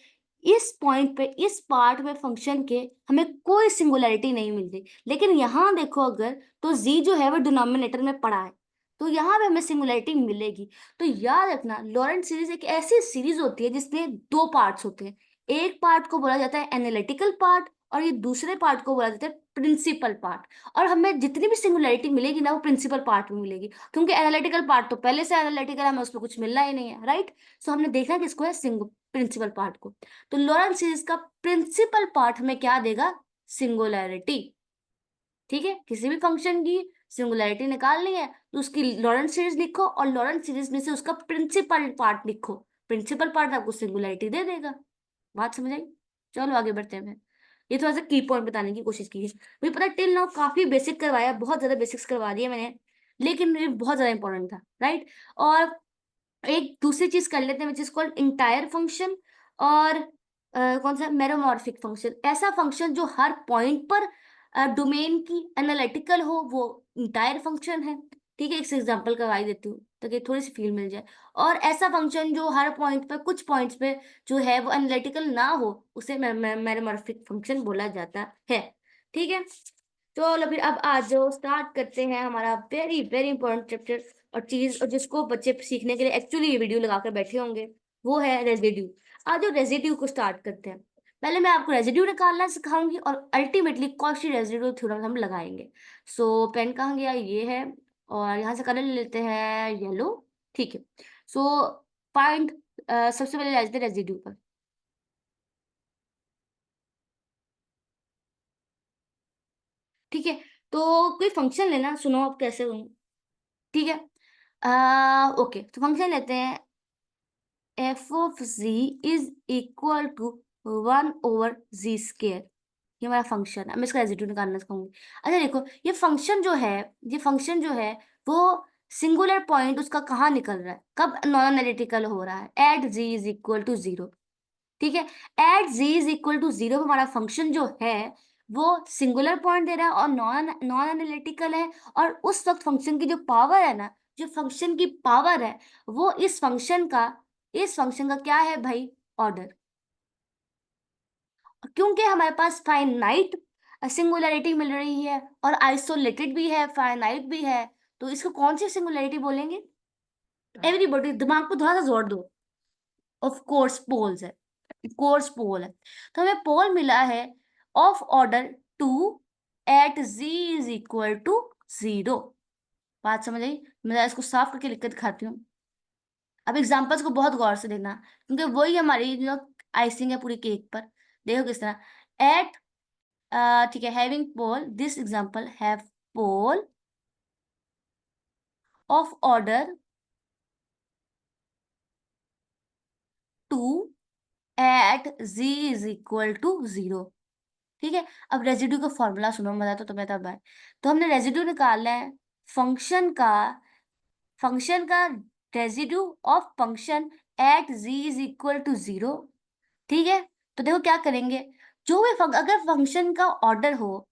इस पॉइंट पे, इस पार्ट में फंक्शन के हमें कोई सिंगुलैरिटी नहीं मिल रही। लेकिन यहाँ देखो अगर, तो जी जो है वो डिनोमिनेटर में पड़ा है, तो यहाँ पे हमें सिंगुलैरिटी मिलेगी। तो याद रखना, लॉरेंट सीरीज एक ऐसी सीरीज होती है जिसमें दो पार्ट्स होते हैं। एक पार्ट को बोला जाता है एनालिटिकल पार्ट, और ये दूसरे पार्ट को बोला जाता है प्रिंसिपल पार्ट। और हमें जितनी भी सिंगुलैरिटी मिलेगी ना, वो प्रिंसिपल पार्ट में मिलेगी, क्योंकि एनालिटिकल पार्ट तो पहले से एनालिटिकल है, हमें उसमें कुछ मिलना ही नहीं है, राइट। सो हमने देखा किसको है, प्रिंसिपल पार्ट को। तो लॉरेंट सीरीज का प्रिंसिपल पार्ट हमें क्या देगा, सिंगुलैरिटी। ठीक है, किसी भी फंक्शन की सिंगुलैरिटी निकालनी है तो उसकी लॉरेंट सीरीज लिखो और लॉरेंट सीरीज में से उसका प्रिंसिपल पार्ट लिखो, प्रिंसिपल पार्ट आपको सिंगुलैरिटी दे देगा। बात समझ आई? चलो आगे बढ़ते हैं। ये थोड़ा सा की पॉइंट बताने की कोशिश की है। मुझे पता टिल नाउ काफी बेसिक करवाया, बहुत ज्यादा बेसिक्स करवा दिया मैंने, लेकिन ये बहुत ज्यादा इंपॉर्टेंट था, राइट। और एक दूसरी चीज कर लेते हैं विच इज कॉल्ड इंटायर फंक्शन, और कौन सा मेरोमॉर्फिक फंक्शन। ऐसा फंक्शन जो हर पॉइंट पर डोमेन की एनालिटिकल हो, वो इंटायर फंक्शन है। ठीक है, एक एग्जांपल करवाई देती हूँ ताकि थोड़ी सी फील मिल जाए। और ऐसा फंक्शन जो हर पॉइंट पर, कुछ पॉइंट्स पे जो है वो एनालिटिकल ना हो, उसे मेरोमॉर्फिक फंक्शन बोला जाता है। ठीक है, चलो फिर अब आ जाओ, स्टार्ट करते हैं हमारा वेरी वेरी इंपॉर्टेंट चैप्टर और चीज, और जिसको बच्चे सीखने के लिए एक्चुअली ये वीडियो लगाकर बैठे होंगे, वो है रेजिड्यू। आज जो रेजिड्यू को स्टार्ट करते हैं, पहले मैं आपको रेजिड्यू निकालना सिखाऊंगी और अल्टीमेटली कॉची रेजिड्यू थ्योरम हम लगाएंगे। सो पेन कहाँ गया, ये है, और यहाँ से कलर ले लेते हैं येलो। ठीक है, सो फाइंड, सबसे पहले लेते हैं रेजिड्यू पर। ठीक है, तो कोई फंक्शन लेना, सुनो आप कैसे हूँ। ठीक है, ओके, तो फंक्शन लेते हैं f of ji is equal to 1/z²। ये हमारा फंक्शन है, मैं इसका रेजिड्यू निकालना सिखाऊंगी। अच्छा देखो, ये फंक्शन जो है, ये फंक्शन जो है वो सिंगुलर पॉइंट उसका कहाँ निकल रहा है, कब नॉन एनालिटिकल हो रहा है, at ji is equal to 0। ठीक है, at ji is equal to 0 हमारा फंक्शन जो है वो सिंगुलर पॉइंट दे रहा है और नॉन नॉन एनालिटिकल है। और उस वक्त फंक्शन की जो पावर है ना, जो फंक्शन की पावर है, वो इस फंक्शन का क्या है भाई, ऑर्डर। क्योंकि हमारे पास फाइनाइट सिंगुलैरिटी मिल रही है और आइसोलेटेड भी है, फाइनाइट भी है, तो इसको कौन सी सिंगुलैरिटी बोलेंगे? एवरीबॉडी दिमाग को थोड़ा सा जोर दो। ऑफ कोर्स पोल्स है, कोर्स पोल है। तो हमें पोल मिला है of order 2 at ji is equal to 0। बात समझ आई? मैं इसको साफ करके लिख कर दिखाती हूँ। अब एग्जांपल्स को बहुत गौर से देखना, क्योंकि वही हमारी जो आइसिंग है पूरी केक पर। देखो किस तरह, एट, ठीक है, having pole, this example have pole of order 2 at ji is equal to 0। ठीक है, अब रेजिड्यू का फॉर्मूला सुनो, मजा तो तुम्हें तब है। तो हमने रेजिड्यू निकालना है फंक्शन का, फंक्शन का residue of function at ji is equal to 0। ठीक है, तो देखो क्या करेंगे, जो भी अगर फंक्शन का ऑर्डर हो,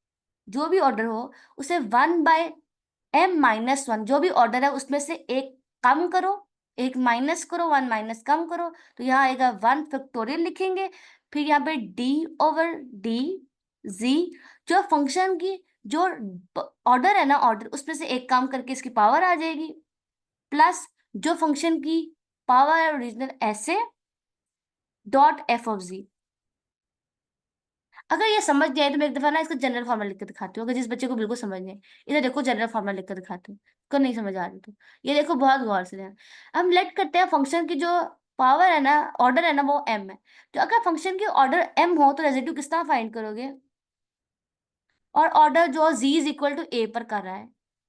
जो भी ऑर्डर हो, उसे 1/m-1, जो भी ऑर्डर है उसमें से एक कम करो, एक माइनस करो, 1 माइनस कम करो, तो यहाँ आएगा 1 फैक्टोरियल लिखेंगे। फिर यहाँ पे d/d z, जो फंक्शन की जो ऑर्डर है ना, ऑर्डर उसमें से एक काम करके इसकी पावर आ जाएगी, प्लस जो फंक्शन की पावर है ओरिजिनल ऐसे डॉट एफ ऑफ जी। अगर ये समझ जाए तो मैं एक दफा ना इसको जनरल फॉर्मूला लिख के दिखाती हूँ, अगर जिस बच्चे को बिल्कुल समझ नहीं, इधर देखो जनरल फॉर्मूला लिख कर दिखाती हूँ, को नहीं समझ आ रही तो ये देखो बहुत गौर से ध्यान। हम लेट करते हैं फंक्शन की जो पावर है ना, ऑर्डर है ना, वो m है। तो अगर फंक्शन की ऑर्डर m हो तो रेजिड्यू किस तरह फाइंड करोगे? और ऑर्डर जो z is equal to A पर कर रहा है,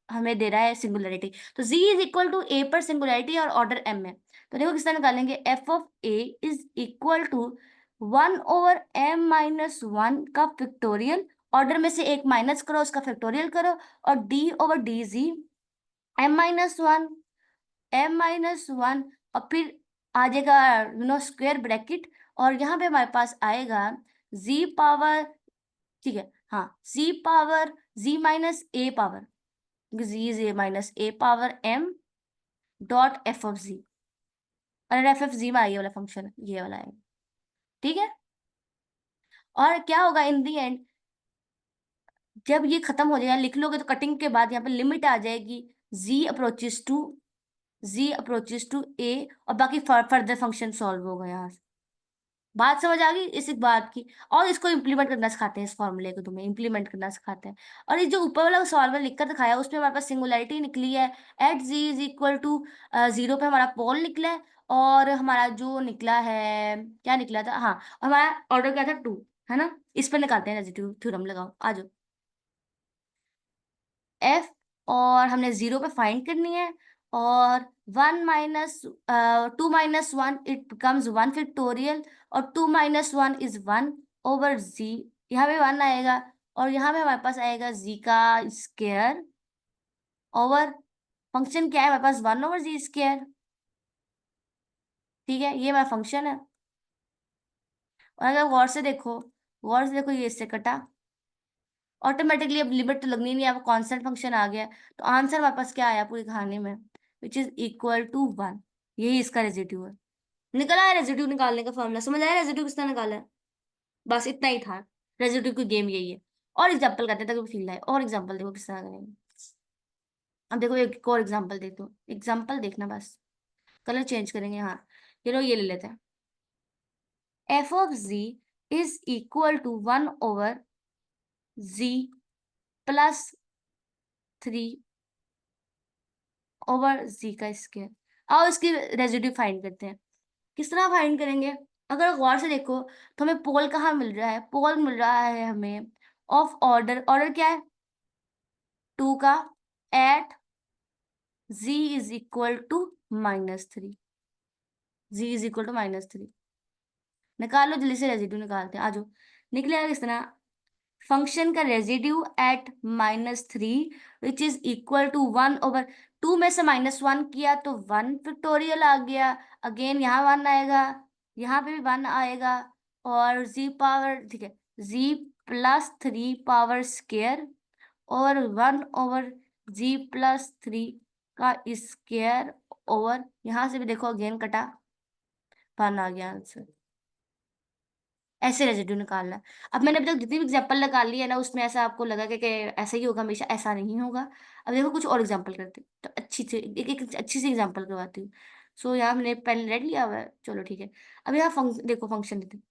हमें दे रहा है सिंगुलरिटी, तो z is equal to A पर सिंगुलरिटी और ऑर्डर m है। तो देखो किस तरह निकालेंगे, f of A is equal to 1/m-1 का फैक्टोरियल, ऑर्डर में से एक माइनस करो उसका फैक्टोरियल करो, और d/dz m-1, m-1, और फिर आ जाएगा स्क्वायर ब्रैकेट, और यहाँ पे हमारे पास आएगा z पावर, ठीक है, हाँ, z minus a power, z is a minus a power m dot F of Z. और एफ ऑफ जी में ये वाला फंक्शन, ये वाला है। ठीक है, और क्या होगा इन दी एंड, जब ये खत्म हो जाएगा, लिख लोगे तो कटिंग के बाद यहाँ पे लिमिट आ जाएगी, z अप्रोचेस टू ए, और बाकी फर्दर फंक्शन सॉल्व होगा यहाँ से। बात समझ आ गई इस एक बात की? और इसको इम्प्लीमेंट करना सिखाते हैं, इस फॉर्मूले को तुम्हें इम्प्लीमेंट करना सिखाते हैं। और ये जो ऊपर वाला सॉल्वर लिखकर दिखाया उसमें हमारे पास सिंगुलैरिटी निकली है, at ji is equal to 0 पे हमारा पोल निकला है, और हमारा जो निकला है, क्या निकला था, हाँ, और हमारा ऑर्डर क्या था, 2, है ना। इस पर निकालते हैं रेजिड्यू थ्योरम, लगाओ आ जाओ। एफ, और हमने 0 पे फाइंड करनी है, और 2 - 1 इट बिकम्स 1 फैक्टोरियल, और 2 - 1 इज 1/z। यहाँ पे 1 आएगा, और यहाँ पे हमारे पास आएगा z का स्क्वायर ओवर, फंक्शन क्या है हमारे पास, 1/z²। ठीक है, ये हमारा फंक्शन है। और अगर गौर से देखो ये इससे कटा, ऑटोमेटिकली अब लिमिट तो लगनी नहीं है, अब कांस्टेंट फंक्शन आ गया, तो आंसर हमारे पास क्या आया पूरी कहानी में, विच इज इक्वल टू 1। यही इसका रेजिड्यू है। निकला है रेजिड्यू निकालने का फॉर्मूला, समझ आया रेजिड्यू किसने निकाला है? बस इतना ही था, रेजिड्यू की गेम यही है। और एग्जाम्पल करते हैं ताकि फील आए, और एग्जाम्पल देखो किस तरह करेंगे। अब देखो एक और एग्जाम्पल देते हो, एग्जाम्पल देखना बस, कलर चेंज करेंगे। हाँ, ये ले लेते हैं, f of z is equal to 1/z+3/z²। आओ इसकी रेजिड्यू फाइंड करते हैं। किस तरह फाइंड करेंगे? अगर गौर से देखो तो हमें पोल कहाँ मिल रहा है, पोल मिल रहा है हमें ऑफ ऑर्डर क्या है 2 का, एट z = -3। z = -3 निकालो जल्दी से, रेजिड्यू निकालते हैं, आ जाओ। निकलेगा किस तरह, फंक्शन का residue at -3 which is equal to 1/2 में से -1 किया तो 1 फैक्टोरियल आ गया, अगेन यहाँ 1 आएगा, यहाँ पे भी 1 आएगा, और z पावर, ठीक है, z+3 पावर स्क्वायर, और 1/z+3 का स्क्वायर, ओवर यहाँ से भी देखो अगेन कटा, 1 आ गया आंसर। ऐसे रेजिड्यू निकालना है। अब मैंने अभी तक जितनी भी एग्जांपल निकाल ली है ना, उसमें ऐसा आपको लगा कि ऐसा ही होगा हमेशा, ऐसा नहीं होगा। अब देखो कुछ और एग्जांपल करते हैं, तो अच्छी से एक अच्छी सी एग्जांपल करवाती हूँ। सो यहाँ मैंने पेन रेड लिया हुआ है, चलो ठीक है। अब यहाँ देखो फंक्शन देते हैं।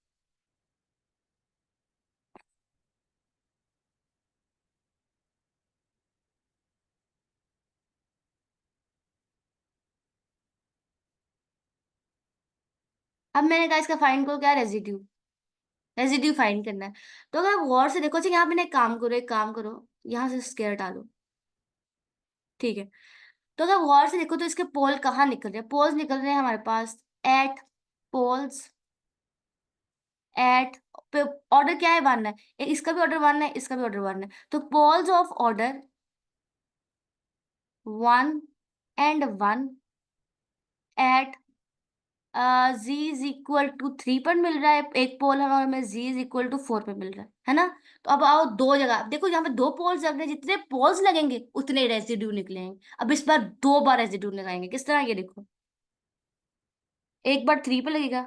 अब मैंने कहा इसका फाइंड करो, क्या रेजिड्यू, रेजिड्यू फाइंड करना है। तो अगर आप गौर से देखो, अच्छा यहाँ मैंने एक काम करो, यहाँ से स्क्वायर डालो, ठीक है। तो अगर गौर से देखो तो इसके पोल कहाँ निकल रहे हैं, पोल्स निकल रहे हैं हमारे पास एट पोल्स, एट ऑर्डर क्या है 1 है, इसका भी ऑर्डर 1 है, इसका भी ऑर्डर 1 है, तो poles of order 1 and 1 at z = 3 पर मिल रहा है एक पोल है, और हमें z = 4 पे मिल रहा है ना। तो अब आओ दो जगह, अब देखो यहाँ पे 2 पोल्स लग रहे हैं, जितने पोल्स लगेंगे उतने रेजिड्यू निकलेंगे। अब इस बार 2 बार रेजिड्यू लगाएंगे, किस तरह, ये देखो, एक बार 3 पे लगेगा,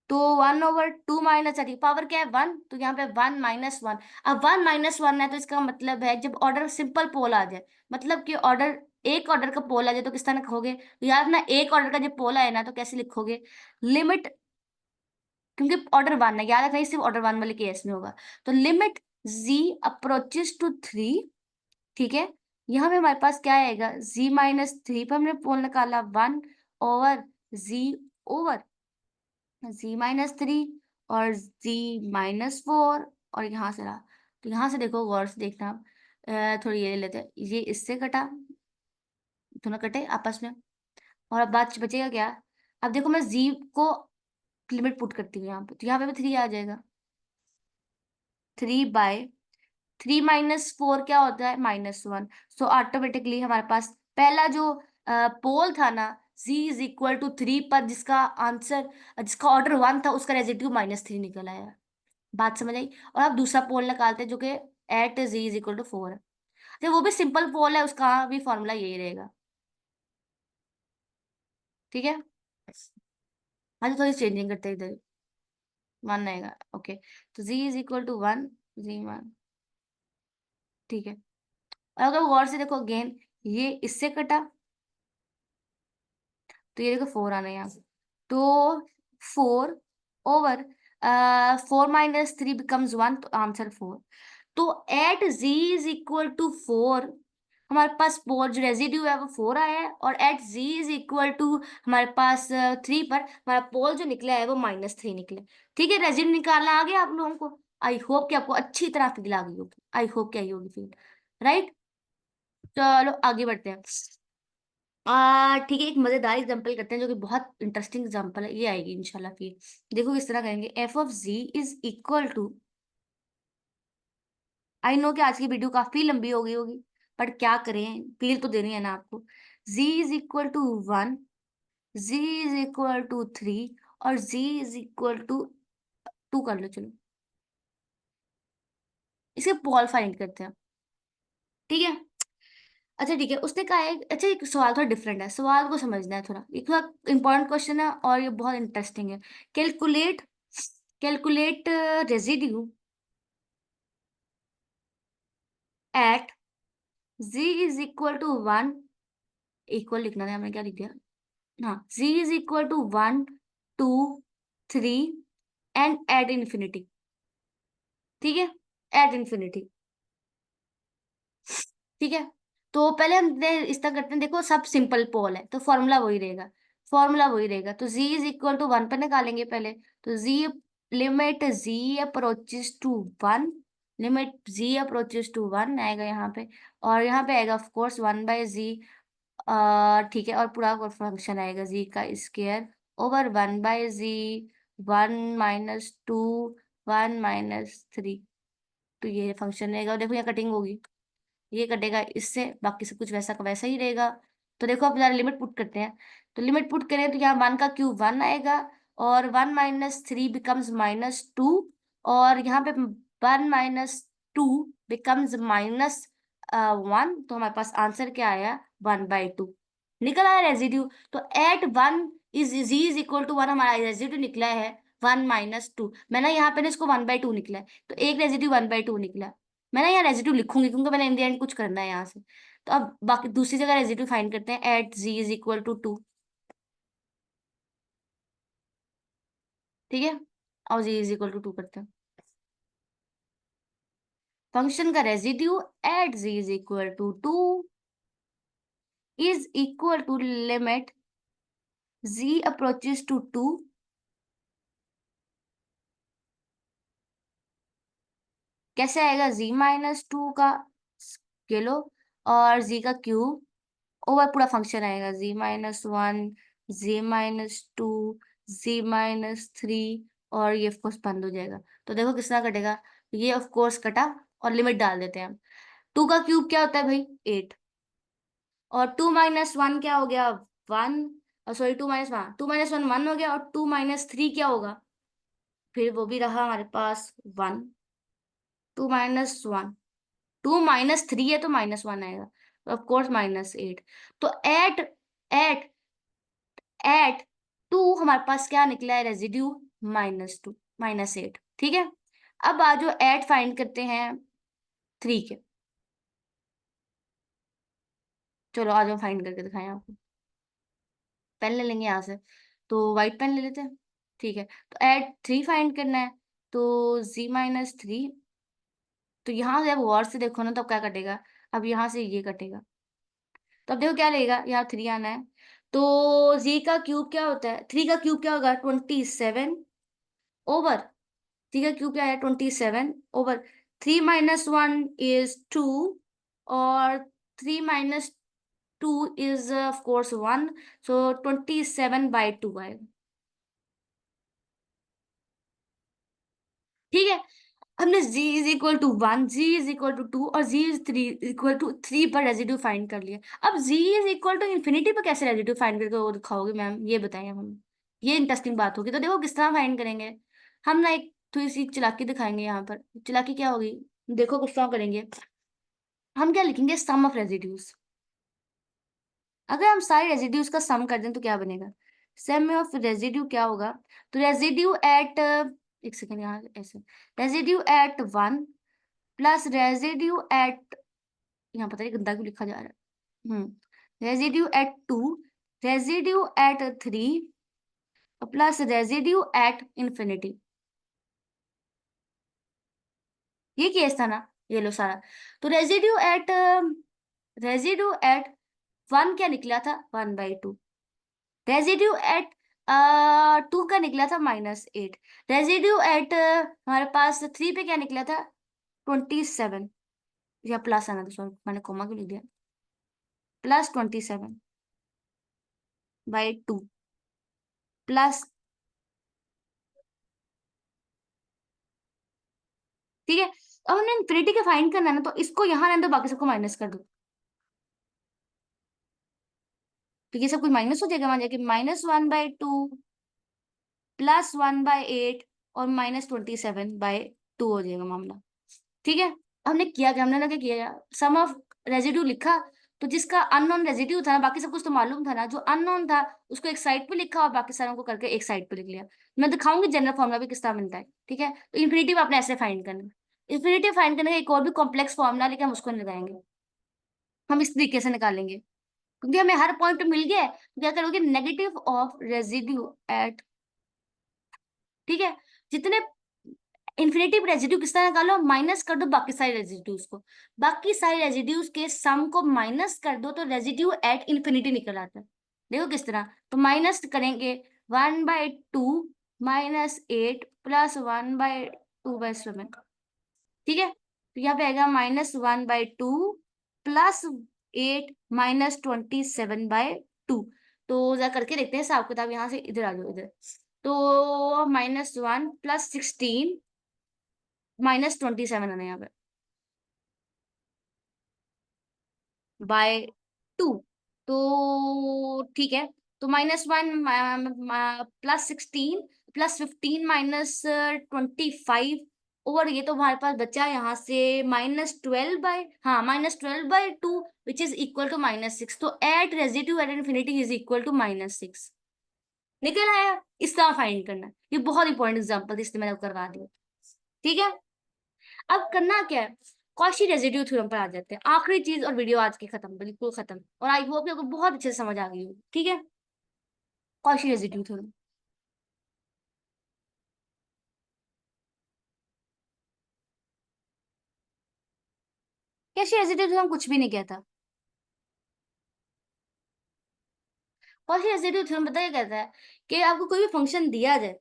तो 1/2 - 3 पावर क्या है 1, तो यहाँ पे 1 - 1। अब 1 - 1 है, तो इसका मतलब है जब ऑर्डर सिंपल पोल आ जाए, मतलब कि ऑर्डर एक ऑर्डर का पोल आ जाए तो किस तरह लिखोगे, तो याद ना एक ऑर्डर का जब पोल आए ना तो कैसे लिखोगे, लिमिट, क्योंकि ऑर्डर 1 है, याद रखना ये सिर्फ ऑर्डर 1 वाले केस में होगा, तो लिमिट z अप्रोचेस टू 3, ठीक है। यहाँ पे हमारे पास क्या आएगा, z - 3 पर हमने पोल निकाला 1/z z-3, और z-4, और यहाँ से रहा। तो यहाँ से देखो गौर से देखना, थोड़ी ये ले लेते हैं, ये इससे कटा, दोनों कटे आपस में, और अब बात बचेगा क्या। अब देखो मैं z को लिमिट पुट करती हूँ यहाँ पे, तो यहाँ पे भी 3 आ जाएगा, 3/3 - 4 क्या होता है -1। सो ऑटोमेटिकली हमारे पास पहला जो पोल था ना, z = 3 पर, जिसका ऑर्डर 1 था, उसका रेजिड्यू -3 निकल आया। बात समझ आई। और अब दूसरा पोल निकालते हैं जो कि एट z = 4 है, तो वो भी सिंपल पोल है, उसका भी फॉर्मूला यही रहेगा, ठीक है। हाँ, तो थोड़ी चेंजिंग करते हैं इधर, 1 आएगा, ओके। तो z = 1, z1, ठीक है। और अगर गौर से देखो अगेन, ये इससे कटा, तो ये देखो 4 आना है यहाँ से, तो 4/4 - 3 becomes 1, तो आंसर 4। तो एट z = 4 हमारे पास पोल जो रेजिड्यू है वो 4 आया है, और एट z = हमारे पास 3 पर हमारा पोल जो निकला है वो -3 निकला। ठीक है, रेजिड्यू निकालना आ गया आप लोगों को। आई होप कि आपको अच्छी तरह फील आ गई होगी, आई होप कि आई होगी फील, राइट। चलो आगे बढ़ते हैं। ठीक है, एक मजेदार एग्जांपल करते हैं जो कि बहुत इंटरेस्टिंग एग्जांपल है, ये आएगी इंशाल्लाह फिर। देखो किस तरह करेंगे। F of ji is equal to, I know कि आज की वीडियो काफी लंबी हो गई होगी, पर क्या करें, फील तो देनी है ना आपको। Z is equal to 1, Z is equal to 3, और जी इज इक्वल टू 2 कर लो चलो। इसे बॉल फाइंड करते हैं, ठीक है। अच्छा ठीक है, उसने कहा है, अच्छा एक सवाल थोड़ा डिफरेंट है, सवाल को समझना है थोड़ा, ये थोड़ा इंपॉर्टेंट क्वेश्चन है और ये बहुत इंटरेस्टिंग है। Calculate calculate residue at z is equal to 1, equal लिखना था, हमने क्या लिख दिया, हाँ, z is equal to 1, 2, 3 and at infinity, ठीक है, एट इन्फिनिटी, ठीक है। तो पहले हम इस तरह करते हैं, देखो सब सिंपल पोल है तो फॉर्मूला वही रहेगा तो z इज इक्वल टू 1 पर निकालेंगे पहले। तो z, limit z approaches to 1, limit z approaches to 1 आएगा यहाँ पे, और यहाँ पे आएगा ऑफ कोर्स 1/z, ठीक है, और पूरा फंक्शन आएगा z का स्क्वायर ओवर 1/z, 1 - 2, 1 - 3, तो ये फंक्शन रहेगा। और देखो यहाँ कटिंग होगी, ये कटेगा इससे, बाकी सब कुछ वैसा का वैसा ही रहेगा। तो देखो अब जरा लिमिट पुट करते हैं। तो लिमिट पुट करें तो यहाँ 1 का क्यूब 1 आएगा, और 1 - 3 बिकम्स -2, और यहाँ पे 1 - 2 बिकम्स -1, तो हमारे पास आंसर क्या आया, 1/2 निकल आया रेजिड्यू। तो at 1 is z is equal to 1 हमारा रेजिड्यू निकला है 1 - 2। मैंने यहाँ पे ना इसको 1/2 निकला है, तो एक रेजिड्यू 1/2 निकला। मैं ना यहाँ रेजिड्यू लिखूंगी क्योंकि मैंने इन द एंड कुछ करना है यहाँ से। तो अब बाकी दूसरी जगह रेजिड्यू फाइंड करते हैं, at z is equal to 2, ठीक है, और z इज इक्वल टू 2 करते हैं। फंक्शन का residue at z is equal to 2 is equal to limit z approaches to 2, कैसे आएगा, z - 2 का स्केलो और z का क्यूब ओवर पूरा फंक्शन आएगा, z-1, z-2, z-3, और ये ऑफ कोर्स बंद हो जाएगा। तो देखो किस तरह कटेगा, ये ऑफ कोर्स कटा, और लिमिट डाल देते हैं हम। 2 का क्यूब क्या होता है भाई, 8, और 2 - 1 क्या हो गया, 1, और सॉरी 2 - 1, 2 - 1 1 हो गया, और 2 - 3 क्या होगा, फिर वो भी रहा हमारे पास 1, 2 - 1, 2 - 3 है तो -1 आएगा, तो ऑफ कोर्स -8। तो एट एट 2 हमारे पास क्या निकला है, रेजिड्यू -2, -8, ठीक है। अब आज जो एट फाइंड करते हैं 3 के, चलो आज हम फाइंड करके दिखाएं आपको। पेन ले लेंगे यहाँ से, तो व्हाइट पेन ले लेते हैं, ठीक है। तो एट 3 फाइंड करना है, तो z-3, तो यहाँ से अब गौर से देखो ना, तो क्या कटेगा, अब यहाँ से ये कटेगा, तो अब देखो क्या लगेगा, यहाँ 3 आना है, तो z का क्यूब क्या होता है, 3 का क्यूब क्या होगा, 27 ओवर, ठीक है, क्यों क्या है, 27 ओवर 3 - 1 इज 2, और 3 - 2 इज ऑफ कोर्स 1, सो 27/2 आएगा, ठीक है। हमने z is equal to 1, z is equal to 2, और z इज 3 इक्वल टू 3 पर रेजिड्यू फाइंड कर लिया। अब z is equal to infinity पर कैसे रेजिड्यू फाइंड करके वो दिखाओगे मैम, ये बताइए हम, ये इंटरेस्टिंग बात होगी। तो देखो किस तरह फाइंड करेंगे, हम ना एक थोड़ी सी चालाकी दिखाएंगे यहाँ पर। चालाकी क्या होगी, देखो किस तरह करेंगे, हम क्या लिखेंगे, सम ऑफ रेजिड्यूज। अगर हम सारे रेजिड्यूज का सम कर दें तो क्या बनेगा, सम ऑफ रेजिड्यू क्या होगा, तो रेजिड्यू एट, एक सेकेंड यहाँ ऐसे, residue at 1 plus residue at, यहाँ पता नहीं गंदा क्यों लिखा जा रहा है, residue at 2, residue at 3, plus residue at infinity, ये केस था ना, ये लो सारा। तो रेजिड्यू एट 1 क्या निकला था, 1/2, रेजिड्यू एट 2 का निकला था -8, रेजिड्यू एट हमारे पास 3 पे क्या निकला था, 27, या प्लस आना था, सॉरी मैंने कोमा क्यों लिख दिया, प्लस 27/2 प्लस, ठीक है। अब हमने इन्फिनिटी का फाइंड करना है ना, तो इसको यहाँ रहने दो, बाकी सबको माइनस कर दो, तो ये सब कुछ माइनस हो जाएगा, मान जाएगा -1/2 +1/8 और -27/2 हो जाएगा मामला, ठीक है। हमने किया क्या, हमने ना क्या किया, सम ऑफ रेजिड्यू लिखा, तो जिसका अननोन रेजिड्यू था ना, बाकी सब कुछ तो मालूम था ना, जो अननोन था उसको एक साइड पे लिखा और बाकी सारों को करके एक साइड पे लिख लिया। मैं दिखाऊंगी जनरल फॉर्मूला भी किस तरह बनता है, ठीक है। तो इन्फिनिटी आपने ऐसे फाइंड करना है। इन्फिनिटी फाइंड करने का एक और भी कॉम्प्लेक्स फॉर्मूला, लेकिन हम उसको नहीं लगाएंगे, हम इस तरीके से निकालेंगे, क्योंकि हमें हर पॉइंट पे मिल गया है, तो क्या करोगे, नेगेटिव ऑफ रेजिड्यू एट, ठीक है। जितने इन्फिनिटी रेजिड्यू किस तरह निकालो, माइनस कर दो बाकी सारे रेजिड्यूज को, बाकी सारे रेजिड्यूज के सम को माइनस कर दो, तो रेजिड्यू एट इन्फिनिटी निकल आता है। देखो किस तरह, तो माइनस करेंगे 1/2 -8 +1/2/7, ठीक है। तो यहाँ पे आएगा -1/2 +8 -27/2। तो जरा करके देखते हैं हिसाब किताब, यहाँ से इधर आ जाओ इधर, तो -1 +16 -27 आना यहाँ पे /2, तो ठीक है। तो -1 +16 +15 -25, और ये तो हमारे पास बचा यहाँ से -12/2 विच इज इक्वल टू -6, तो at residue at infinity is equal to -6, निकल आया। इसका फाइंड करना है, ये बहुत इंपॉर्टेंट एग्जाम्पल थी, इसलिए मैंने करवा दिया, ठीक है। अब करना क्या है, कॉशी रेजिड्यू थ्योरम पर आ जाते हैं, आखिरी चीज, और वीडियो आज की खत्म, बिल्कुल खत्म, और आई होप आपको बहुत अच्छे से समझ आ गई होगी, ठीक है। Cauchy residue theorem, Cauchy residue theorem कुछ भी नहीं कहता। कॉशी रेजिड्यू थ्योरम पता क्या कहता है, कि आपको कोई भी फंक्शन दिया जाए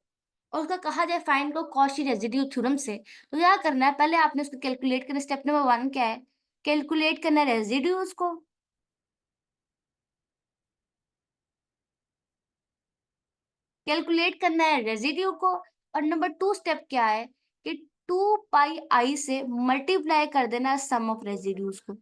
और उसका कहा जाए फाइंड लो कॉशी रेजिड्यू थ्योरम से, तो क्या करना है, पहले आपने उसको कैलकुलेट करना, स्टेप नंबर 1 क्या है, कैलकुलेट करना है रेजिड्यूज को, कैलकुलेट करना है रेजिड्यू को, और नंबर 2 स्टेप क्या है, कि 2πi से मल्टीप्लाई कर देना सम ऑफ रेजिड्यूज को,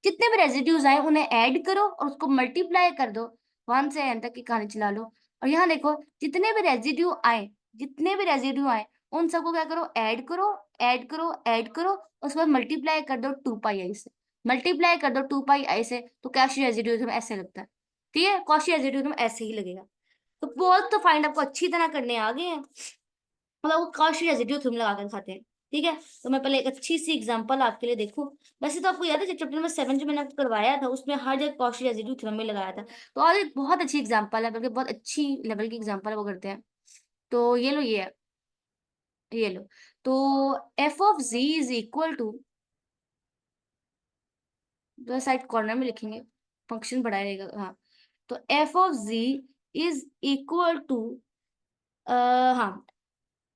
जितने भी रेजिड्यूज आए उन्हें ऐड करो और उसको मल्टीप्लाई कर दो, 1 से n तक की कहानी चला लो, और यहाँ देखो जितने भी रेजिड्यू आए, जितने भी रेजिड्यू आए उन सबको क्या करो, ऐड करो, ऐड करो, ऐड करो, उसके बाद मल्टीप्लाई कर दो 2πi से, मल्टीप्लाई कर दो 2πi से, तो कॉशी रेजिड्यू हमें ऐसे लगता है, ठीक है, कॉशी रेजिड्यू हमें ऐसे ही लगेगा। तो बहुत तो फाइंड आपको अच्छी तरह करने आ गए हैं, मतलब वो कॉशी रेजिड्यू थ्योरम लगा कर खाते हैं, ठीक है। तो मैं पहले एक अच्छी सी एग्जांपल आपके लिए देखूं, वैसे तो आपको याद है चैप्टर नंबर 7 जो मैंने आपको करवाया था, उसमें हर जगह कॉशी रेजिड्यू थ्योरम में लगाया था, तो और एक बहुत अच्छी एग्जांपल है, बल्कि बहुत अच्छी लेवल की एग्जांपल है, वो करते हैं। तो ये लो, ये लो, तो f(z) इज इक्वल टू, तो साइड कॉर्नर में लिखेंगे, फंक्शन बढ़ाया रहेगा, हाँ। तो f(z) इज इक्वल टू, हाँ,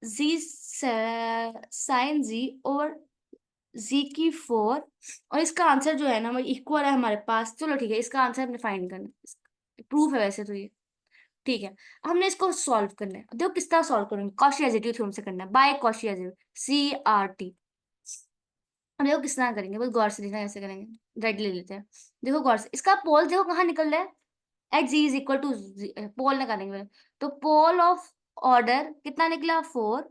जी साइन जी और जी की 4, और इसका आंसर जो है ना हमारे इक्वल है हमारे पास, चलो ठीक है, इसका आंसर हमने फाइंड करना, प्रूफ है वैसे तो ये, ठीक है। हमने इसको सॉल्व करना है, देखो किस तरह सॉल्व करेंगे, कॉशी रेसिड्यू थ्योरम से करना है, बाय कॉशी रेसिड्यू, CRT। अब देखो किस तरह करेंगे, बस गौर से देखना कैसे करेंगे, रेड ले लेते हैं। देखो गौर से, इसका पोल देखो कहाँ निकल रहा है, at ji is equal to, pole निकालेंगे, तो पोल ऑफ ऑर्डर कितना निकला, 4,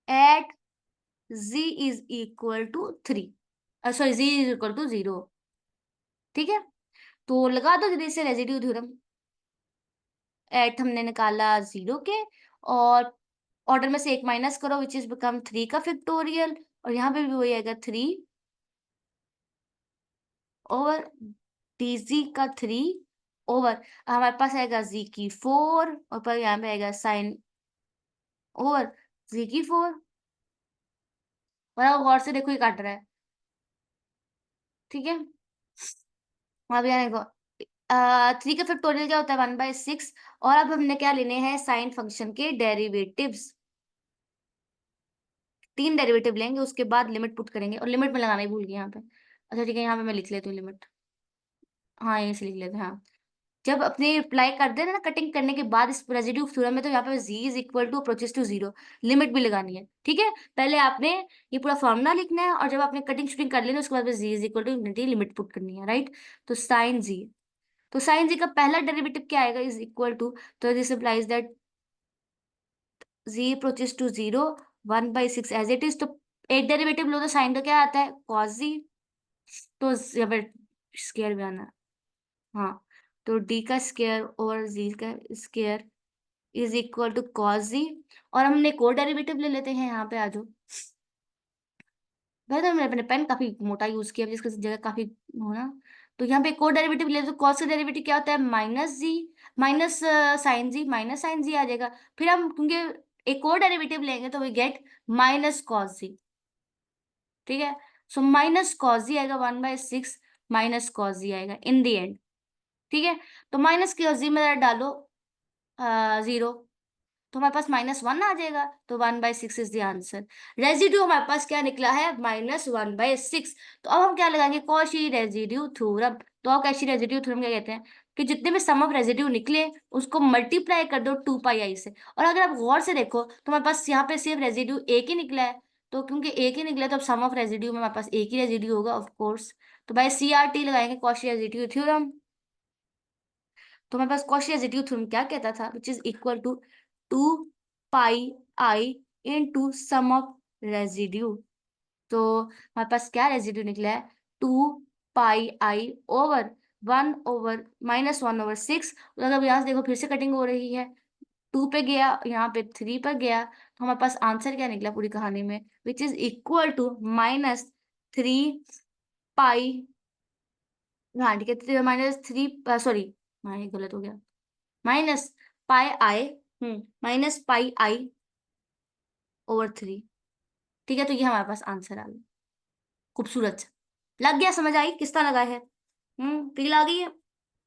at z is equal to 3, sorry z is equal to 0, ठीक है। तो लगा दो जल्दी से रेजिड्यू थ्योरम, एट हमने निकाला 0 के, और ऑर्डर में से एक माइनस करो विच इज बिकम 3 का फैक्टोरियल, और यहाँ पे भी वही आएगा 3 ओवर dz का 3 ओवर, हमारे पास आएगा z की 4, और पर यहाँ पे आएगा साइन ओवर z की 4, और गौर से देखो ये काट रहा है, ठीक है। अब यहाँ देखो, 3 का फैक्टोरियल क्या होता है, 1/6, और अब हमने क्या लेने हैं, साइन फंक्शन के डेरिवेटिव्स, 3 डेरिवेटिव लेंगे, उसके बाद लिमिट पुट करेंगे, और लिमिट में लगाना ही भूल गए यहाँ पे, अच्छा ठीक है, यहाँ पे मैं लिख लेती हूँ लिमिट। हाँ यहीं से लिख लेते हैं, हाँ। जब अपने अप्लाई कर देना ना कटिंग करने के बाद इस रेजिड्यू थ्योरम में, तो यहाँ पे z is equal to approaches to zero, limit भी लगानी है, ठीक है। पहले आपने ये पूरा फॉर्मूला लिखना है, और जब आपने कटिंग शूटिंग कर लेना उसके बाद z is equal to limit put करनी है, राइट। तो साइन z, तो साइन z का पहला डेरिवेटिव क्या आएगा, इज इक्वल टू, तो this implies that z approaches to zero, 1/6 as it is. तो एक डेरिवेटिव लो तो साइन का क्या आता है, cos z, तो यहाँ पे स्क्वायर भी आना है, हाँ। तो d का स्क्वायर और z का square is equal to cos Z. और हमने को डेरिवेटिव ले लेते हैं, यहाँ पे आ जाओ। भाई मैंने अपने पेन काफी मोटा यूज किया जिसकी जगह काफी होना। तो यहाँ पे को डेरिवेटिव ले, तो कॉस का डेरिवेटिव क्या होता है, माइनस जी, माइनस साइन जी, माइनस साइन जी आ जाएगा। फिर हम क्योंकि एक और डेरिवेटिव लेंगे तो वी गेट माइनस कॉस जी, ठीक है। सो माइनस कॉस जी आएगा 1/6, माइनस कॉस जी आएगा इन द एंड, ठीक है। तो माइनस कॉस जी में डालो 0, तो हमारे पास -1 आ जाएगा, तो 1/6 इज द आंसर। रेजिड्यू हमारे पास क्या निकला है, -1/6। तो अब हम क्या लगाएंगे, कॉची रेजिड्यू थ्योरम। तो अब कॉची रेजिड्यू थ्योरम क्या कहते हैं, कि जितने भी सम ऑफ रेजिड्यू निकले उसको मल्टीप्लाई कर दो 2πi से। और अगर आप गौर से देखो तो हमारे पास यहाँ पे सिर्फ रेजिड्यू एक ही निकला है, तो क्योंकि एक ही निकला है, तो अब सम ऑफ रेजिड्यू में हमारे पास एक ही रेजिड्यू होगा ऑफ कोर्स। तो बाय CRT लगाएंगे, कॉची रेजिड्यू थ्योरम। तो हमारे पास कॉची रेसिड्यू थ्योरम क्या कहता था, which is equal to 2πi into sum of residue. तो हमारे पास क्या रेसिड्यू निकला है, 2πi ओवर 1/-1/6। अगर यहाँ से देखो फिर से कटिंग हो रही है, 2 पे गया, यहाँ पे 3 पर गया, तो हमारे पास आंसर क्या निकला पूरी कहानी में, विच इज इक्वल टू -3π, हाँ ठीक है, -3, सॉरी हाँ ये गलत हो गया, -πi, -πi/3, ठीक है। तो ये हमारे पास आंसर आ गया, खूबसूरत सा। लग गया, समझ आई किस तरह लगा है, फील आ गई है।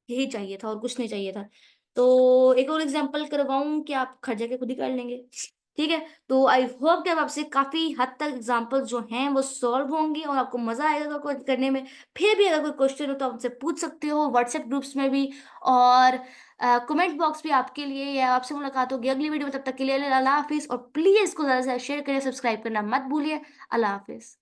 यही चाहिए था और कुछ नहीं चाहिए था। तो एक और एग्जांपल करवाऊं कि आप घर जाके खुद ही कर लेंगे, ठीक है। तो आई होप कि अब आपसे काफी हद तक एग्जांपल जो हैं वो सॉल्व होंगी और आपको मजा आएगा अगर करने में। फिर भी अगर कोई क्वेश्चन हो तो आप हमसे पूछ सकते हो व्हाट्सएप ग्रुप्स में भी, और कमेंट बॉक्स भी आपके लिए। या आपसे मुलाकात होगी अगली वीडियो में, तब तक के लिए अल्लाह हाफिज। और प्लीज इसको ज्यादा से ज्यादा शेयर करें, सब्सक्राइब करना मत भूलिए। अल्लाह हाफिज।